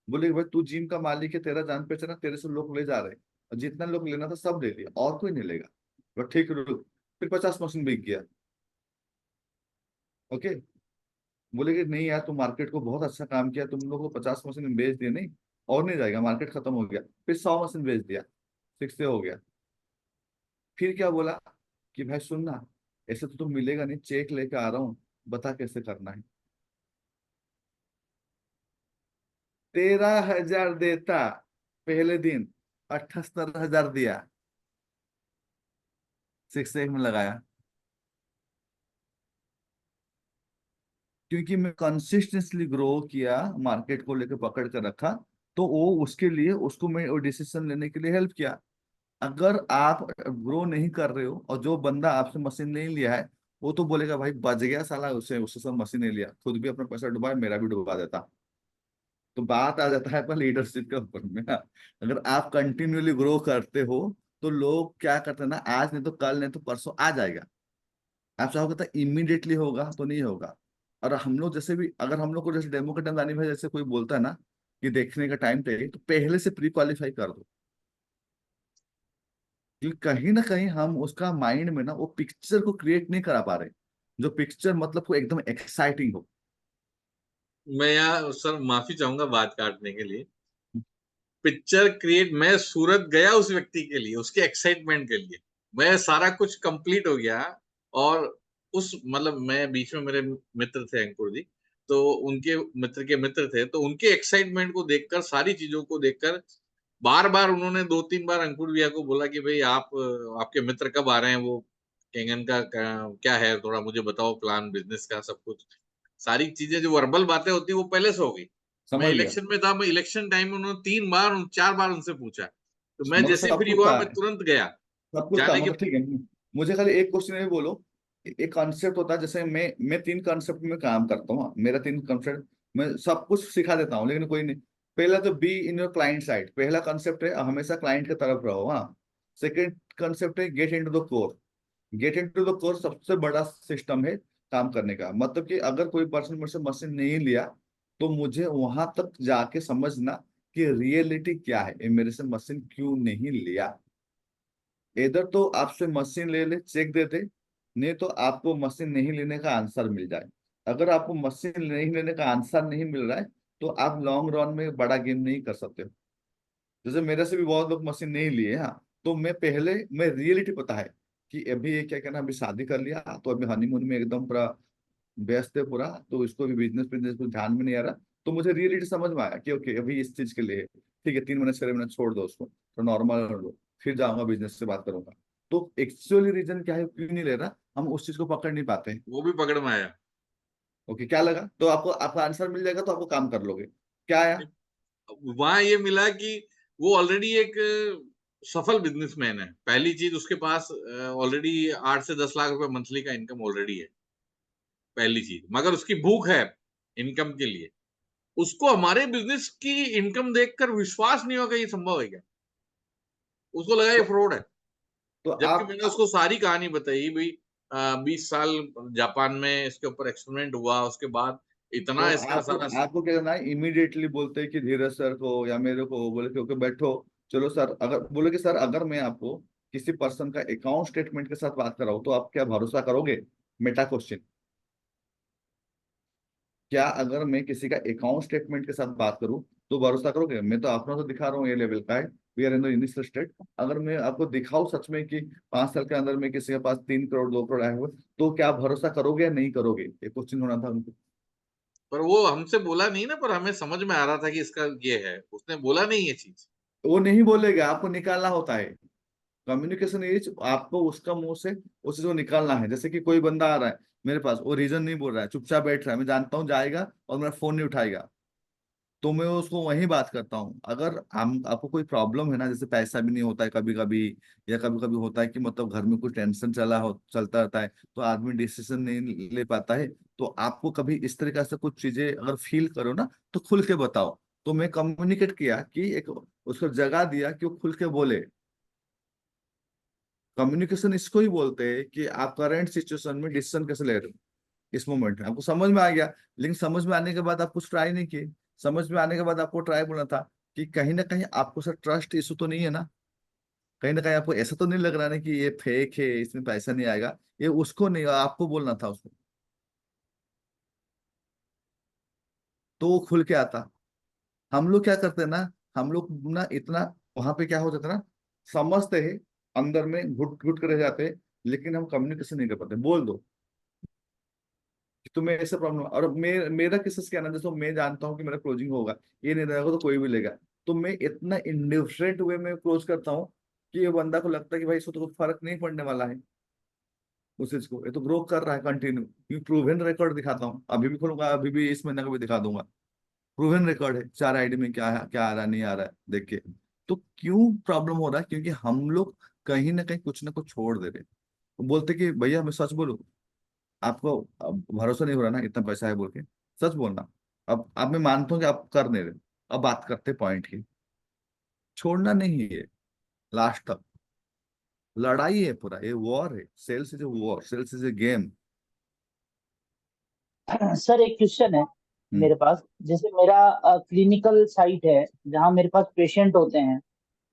बोले कि भाई तू जिम का मालिक है, तेरा जान पहचान है, तेरे से लोग ले जा रहे हैं, और जितना लोग लेना था सब ले लिया, और कोई नहीं लेगा। बोला ठीक है रुक। फिर 50 मशीन बिक गया, ओके। बोले कि नहीं यार, तुम मार्केट को बहुत अच्छा काम किया, तुम लोग को 50 मशीन बेच दिए, नहीं और नहीं जाएगा, मार्केट खत्म हो गया। फिर 100 मशीन बेच दिया, 6 से हो गया। फिर क्या बोला कि भाई सुनना, ऐसे तो तुम मिलेगा नहीं, चेक लेके आ रहा हूँ, बता कैसे करना है। 13,000 देता, पहले दिन 78,000 दिया, 6 से 1 में लगाया। क्योंकि मैं कंसिस्टेंटली ग्रो किया, मार्केट को लेकर पकड़ कर रखा, तो वो उसके लिए, उसको मैं डिसीजन लेने के लिए हेल्प किया। अगर आप ग्रो नहीं कर रहे हो, और जो बंदा आपसे मशीन नहीं लिया है, वो तो बोलेगा भाई बच गया साला, उसे उससे सब मशीन नहीं लिया, खुद भी अपना पैसा डुबाया, मेरा भी डुबा देता। तो बात आ जाता है पर लीडरशिप के ऊपर में ना। अगर आप कंटिन्यूली ग्रो करते हो, तो लोग क्या करते हैं ना, आज नहीं तो कल, नहीं तो परसों आ जाएगा। आप चाहोगे तो इमीडिएटली होगा तो नहीं होगा। और हम लोग जैसे भी, अगर हम लोग को जैसे डेमो के टाइम आने में जैसे कोई बोलता है ना कि देखने का टाइम चाहिए, तो पहले से प्री क्वालिफाई कर दो। क्योंकि कहीं ना कहीं हम उसका माइंड में ना वो पिक्चर को क्रिएट नहीं करा पा रहे, जो पिक्चर मतलब को एकदम एक्साइटिंग हो। मैं यहाँ सर माफी चाहूंगा बात काटने के लिए। पिक्चर क्रिएट, मैं सूरत गया उस व्यक्ति के लिए, उसके एक्साइटमेंट के लिए। मैं सारा कुछ कंप्लीट हो गया, और उस मतलब मैं बीच में, मेरे मित्र थे अंकुर जी, तो उनके मित्र के मित्र थे, तो उनके एक्साइटमेंट को देखकर, सारी चीजों को देखकर, बार बार उन्होंने 2-3 बार अंकुर भैया को बोला कि भाई आप, आपके मित्र कब आ रहे हैं, वो केंगन का क्या है, थोड़ा मुझे बताओ प्लान बिजनेस का, सब कुछ सारी चीजें जो वर्बल बातें होती वो पहले से हो गई। मैं समझ गया। इलेक्शन में था, मैं इलेक्शन टाइम में उन्होंने 3 बार 4 बार उनसे पूछा, तो मैं मगर जैसे ही सब फ्री कुछ हुआ था, मैं तुरंत गया सब कुछ था, जाने के। मगर ठीक है। मुझे खाली एक क्वेश्चन ये बोलो, एक कॉन्सेप्ट होता है, जैसे मैं 3 कॉन्सेप्ट में काम करता हूँ, मेरा 3 कॉन्सेप्ट, मैं सब कुछ सिखा देता हूँ, लेकिन कोई नहीं। पहला तो be in your client side, पहला कॉन्सेप्ट है हमेशा क्लाइंट की तरफ रहो, हाँ। सेकंड कॉन्सेप्ट है gate into the core. Gate into the core सबसे बड़ा सिस्टम है काम करने का, मतलब कि अगर कोई पर्सन मेरे से मशीन नहीं लिया, तो मुझे वहां तक जाके समझना कि रियलिटी क्या है, ये मेरे से मशीन क्यों नहीं लिया। इधर तो आपसे मशीन ले ले, चेक दे दे, नहीं तो आपको मशीन नहीं लेने का आंसर मिल जाए। अगर आपको मशीन नहीं लेने का आंसर नहीं मिल रहा है, तो आप लॉन्ग रन में बड़ा गेम नहीं कर सकते हो। जैसे मेरे से भी बहुत लोग मशीन नहीं लिए, हाँ। तो मैं रियलिटी पता है कि अभी ये क्या कहना, अभी शादी कर लिया, तो अभी हनीमून में एकदम पूरा व्यस्त है पूरा, तो इसको भी बिजनेस बिजनेस कुछ ध्यान में नहीं आ रहा। तो मुझे रियलिटी समझ में आया कि ओके अभी इस चीज के लिए है। ठीक है, 3 महीने 6 महीने छोड़ दो उसको, तो नॉर्मल लो, फिर जाऊंगा बिजनेस से बात करूंगा। तो एक्चुअली रीजन क्या है, क्यों नहीं ले रहा, हम उस चीज को पकड़ नहीं पाते हैं। वो भी पकड़ में आया। ओके, क्या लगा? तो आपको आपका आंसर मिल जाएगा, तो आपको काम कर लोगे। क्या आया? वहां ये मिला कि वो ऑलरेडी एक सफल बिजनेसमैन है। पहली चीज, उसके पास ऑलरेडी 8 से 10 लाख रुपए मंथली का इनकम ऑलरेडी है, पहली चीज। मगर उसकी भूख है इनकम के लिए। उसको हमारे बिजनेस की इनकम देखकर विश्वास नहीं होगा ये संभव है क्या। उसको लगा ये तो, फ्रॉड है। तो जबकि आप मैंने उसको सारी कहानी बताई भाई, 20 साल जापान में इसके ऊपर एक्सपेरिमेंट हुआ, उसके बाद तो इतना इसका आपको सारा। आपको क्या करना है, इमीडिएटली बोलते हैं कि धीरज सर को या मेरे को बोले कि ओके बैठो, चलो सर, अगर बोले कि सर अगर मैं आपको किसी पर्सन का अकाउंट स्टेटमेंट के साथ बात कराऊं, तो आप क्या भरोसा करोगे? Meta question. क्या अगर मैं किसी का अकाउंट स्टेटमेंट के साथ बात करूं, तो भरोसा करोगे? मैं तो अपना तो दिखा रहा हूँ ये लेवल का है, we are in the initial state. अगर मैं आपको दिखाऊं सच में कि 5 साल के अंदर में किसी के पास 3 करोड़ 2 करोड़ आए हुए, तो क्या आप भरोसा करोगे या नहीं करोगे? ये क्वेश्चन होना था उनको। पर वो हमसे बोला नहीं ना, पर हमें समझ में आ रहा था कि इसका ये है, उसने बोला नहीं ये चीज। वो नहीं बोलेगा, आपको निकालना होता है। कम्युनिकेशन इज आपको उसका मुंह से उसे जो निकालना है। जैसे कि कोई बंदा आ रहा है मेरे पास, वो रीजन नहीं बोल रहा है, चुपचाप बैठ रहा है, मैं जानता हूँ जाएगा और मेरा फोन नहीं उठाएगा, तो मैं उसको वहीं बात करता हूँ। अगर हम आपको कोई प्रॉब्लम है ना, जैसे पैसा भी नहीं होता है कभी कभी, या कभी कभी होता है कि मतलब घर में कुछ टेंशन चलता रहता है, तो आदमी डिसीजन नहीं ले पाता है, तो आपको कभी इस तरीके से कुछ चीजें अगर फील करो ना, तो खुल के बताओ। तो मैं कम्युनिकेट किया कि एक उसको जगह दिया कि वो खुल के बोले। कम्युनिकेशन इसको ही बोलते हैं कि आप करंट सिचुएशन में डिसीजन कैसे ले रहे हो। इस मोमेंट में आपको समझ में आ गया, लेकिन समझ में आने के बाद आप कुछ ट्राई नहीं किए। समझ में आने के बाद आपको ट्राई बोलना था कि कहीं ना कहीं आपको सर ट्रस्ट इशू तो नहीं है ना, कहीं ना कहीं आपको ऐसा तो नहीं लग रहा है ना कि ये फेक है, इसमें पैसा नहीं आएगा। ये उसको नहीं, आपको बोलना था उसको, तो वो खुल के आता। हम लोग क्या करते हैं ना, हम लोग ना इतना वहां पे क्या हो जाता है ना, समझते हैं, अंदर में घुट घुट कर रह जाते हैं, लेकिन हम कम्युनिकेशन नहीं कर पाते। बोल दो कि तुम्हें ऐसा प्रॉब्लम, और मेरा केसेस क्या है ना, जैसे मैं जानता हूँ कि मेरा क्लोजिंग होगा, ये नहीं रहेगा तो कोई भी लेगा, तो मैं इतना इंडिफरेंट वे में क्लोज करता हूँ कि ये बंदा को लगता है कि भाई इसको तो कुछ फर्क नहीं पड़ने वाला है उस चीज को, ये तो ग्रो कर रहा है कंटिन्यू। क्योंकि प्रूवन रिकॉर्ड दिखाता हूँ, अभी भी खोलूंगा, अभी भी इस महीने को भी दिखा दूंगा। प्रूवन रिकॉर्ड है, 4 आईडी में क्या है, क्या आ रहा है नहीं आ रहा है देख के। तो क्यों प्रॉब्लम हो रहा है? क्योंकि हम लोग कहीं ना कुछ छोड़ दे रहे। बोलते कि भैया मैं सच बोलूं, आपको अब भरोसा नहीं हो रहा ना इतना पैसा है बोल के, सच बोलना। अब मैं मानता हूँ कि आप कर नहीं रहे, अब बात करते पॉइंट की। छोड़ना नहीं है लास्ट तक, लड़ाई है पूरा, ये वॉर है। Sales is a war, sales is a game. Sir एक क्वेश्चन है मेरे पास। जैसे मेरा क्लिनिकल साइट है जहाँ मेरे पास पेशेंट होते हैं,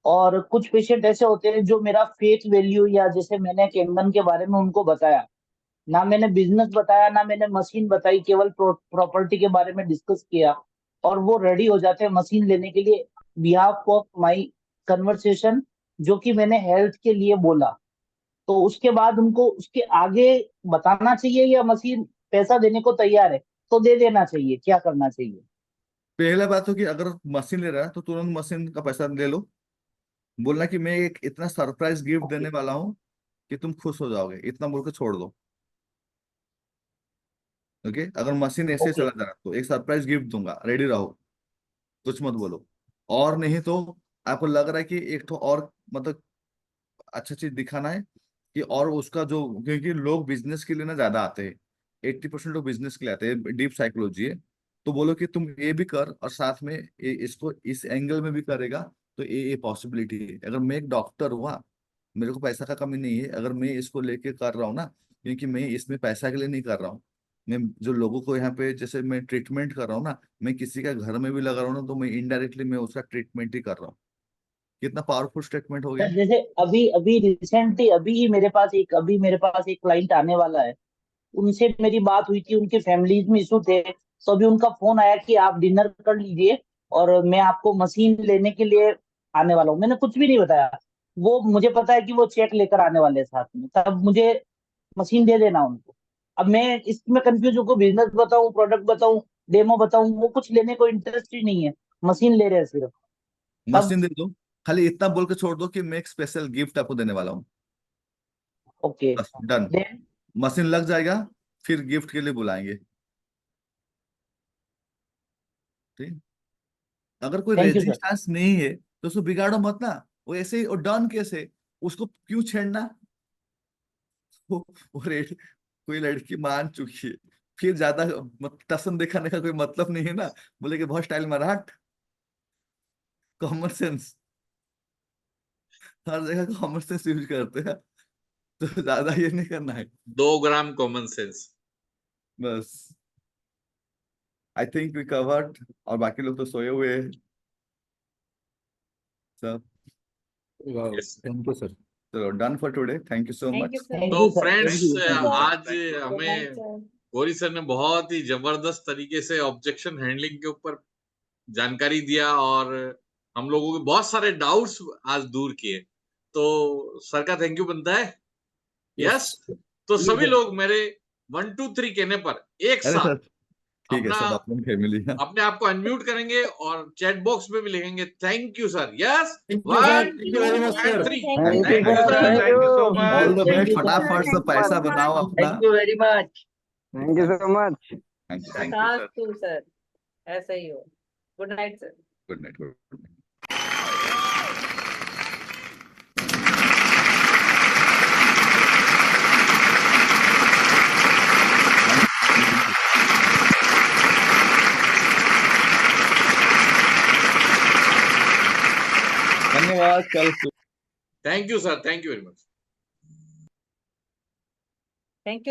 और कुछ पेशेंट ऐसे होते हैं जो मेरा फेथ वैल्यू, या जैसे मैंने कैनन के बारे में उनको बताया, ना मैंने बिजनेस बताया ना मैंने मशीन बताई, केवल प्रॉपर्टी के बारे में डिस्कस किया, और वो रेडी हो जाते हैं मशीन लेने के लिए बिहाफ ऑफ माई कन्वर्सेशन, जो कि मैंने हेल्थ के लिए बोला। तो उसके बाद उनको उसके आगे बताना चाहिए, या मशीन पैसा देने को तैयार है तो दे देना चाहिए, क्या करना चाहिए? पहला बात हो कि अगर मशीन ले रहा है तो तुरंत मशीन का पैसा ले लो। बोलना कि मैं एक इतना सरप्राइज गिफ्ट ओके। देने वाला हूँ कि तुम खुश हो जाओगे, इतना बोल के छोड़ दो। ओके, अगर मशीन ऐसे ही ओके। चला जा रहा है, तो एक सरप्राइज गिफ्ट दूंगा, रेडी रहो, कुछ मत बोलो। और नहीं तो आपको लग रहा है कि एक तो और मतलब अच्छा चीज दिखाना है कि, और उसका जो, क्योंकि लोग बिजनेस के लिए ना ज्यादा आते हैं, 80% लोग बिजनेस के लिए आते हैं, डीप साइकोलॉजी है। तो बोलो कि तुम ये भी कर और साथ में इसको इस एंगल में भी करेगा, तो ये पॉसिबिलिटी है। अगर मैं एक डॉक्टर हुआ, मेरे को पैसा का कमी नहीं है, अगर मैं इसको लेके कर रहा हूँ ना, क्योंकि मैं इसमें पैसा के लिए नहीं कर रहा हूँ। मैं जो लोगों को यहाँ पे जैसे मैं ट्रीटमेंट कर रहा हूँ ना, मैं किसी का घर में भी लगा रहा हूँ ना, तो मैं इनडायरेक्टली मैं उसका ट्रीटमेंट ही कर रहा हूँ। कितना पावरफुल स्टेटमेंट हो गया। सर जैसे अभी अभी रिसेंटली अभी ही मेरे पास एक क्लाइंट आने वाला है, उनसे मेरी बात हुई थी, उनके फैमिलीज में इशू थे, तो अभी उनका फोन आया कि आप डिनर कर लीजिए और मैं आपको मशीन लेने के लिए आने वाला हूँ। मैंने कुछ भी नहीं बताया, वो मुझे पता है कि वो चेक लेकर आने वाले हैं साथ में, तब मुझे मशीन दे देना उनको। अब मैं इसमें कंफ्यूज हूँ, बिजनेस बताऊं, प्रोडक्ट बताऊं, डेमो बताऊं, वो कुछ लेने को इंटरेस्ट ही नहीं है, मशीन ले रहे हैं सिर्फ। तब मशीन दे दो, खाली इतना बोल के छोड़ दो कि मैं एक स्पेशल गिफ्ट आपको देने वाला हूँ, ओके। बस डन। देन मशीन लग जाएगा, फिर गिफ्ट के लिए बुलाएंगे। ठीक। अगर कोई थैंक यू सर। रेजिस्टेंस नहीं है तो उसको बिगाड़ो मत ना। वो ऐसे ही, और डन कैसे, उसको क्यों छेड़ना। वो कोई लड़की मान चुकी है, फिर ज्यादा टसन दिखाने का कोई मतलब नहीं है ना। बोले कि बहुत स्टाइल मारा, कॉमन सेंस, हर जगह कॉमन सेंस यूज करते हैं, तो ज्यादा ये नहीं करना है। 2 ग्राम कॉमन सेंस। बस, आई थिंक वी कवर्ड, और बाकी लोग तो सोए हुए हैं सब। Wow. Yes. Thank you, sir. चलो, done for today, thank you so Thank you, much. sir. Thank तो you sir, friends, thank you, thank you. आज Good night, हमें sir. गौरी सर ने बहुत ही जबरदस्त तरीके से ऑब्जेक्शन हैंडलिंग के ऊपर जानकारी दिया, और हम लोगों के बहुत सारे डाउट्स आज दूर किए। तो सर का थैंक यू बनता है। Yes. यस। तो जी सभी सर। लोग मेरे 1 2 3 कहने पर एक अरे साथ सर, ठीक है अपना सर, अपने फैमिली है। अपने आप को अनम्यूट करेंगे और चैट बॉक्स में भी लिखेंगे thank you sir. Yes, Thank you, sir. 1 Thank you very 2 much, and sir. 3। Thank thank you, you sir. Sir, Thank thank you so you. All much. The Thank best, you, sir. फटाफट से पैसा बनाओ अपना। Thank you very much. Thank you so much. Thank you. Thank you sir. तू sir, ऐसा ही हो। Good night sir. Good night, good night. धन्यवाद, कल thank you sir, thank you very much. Thank you.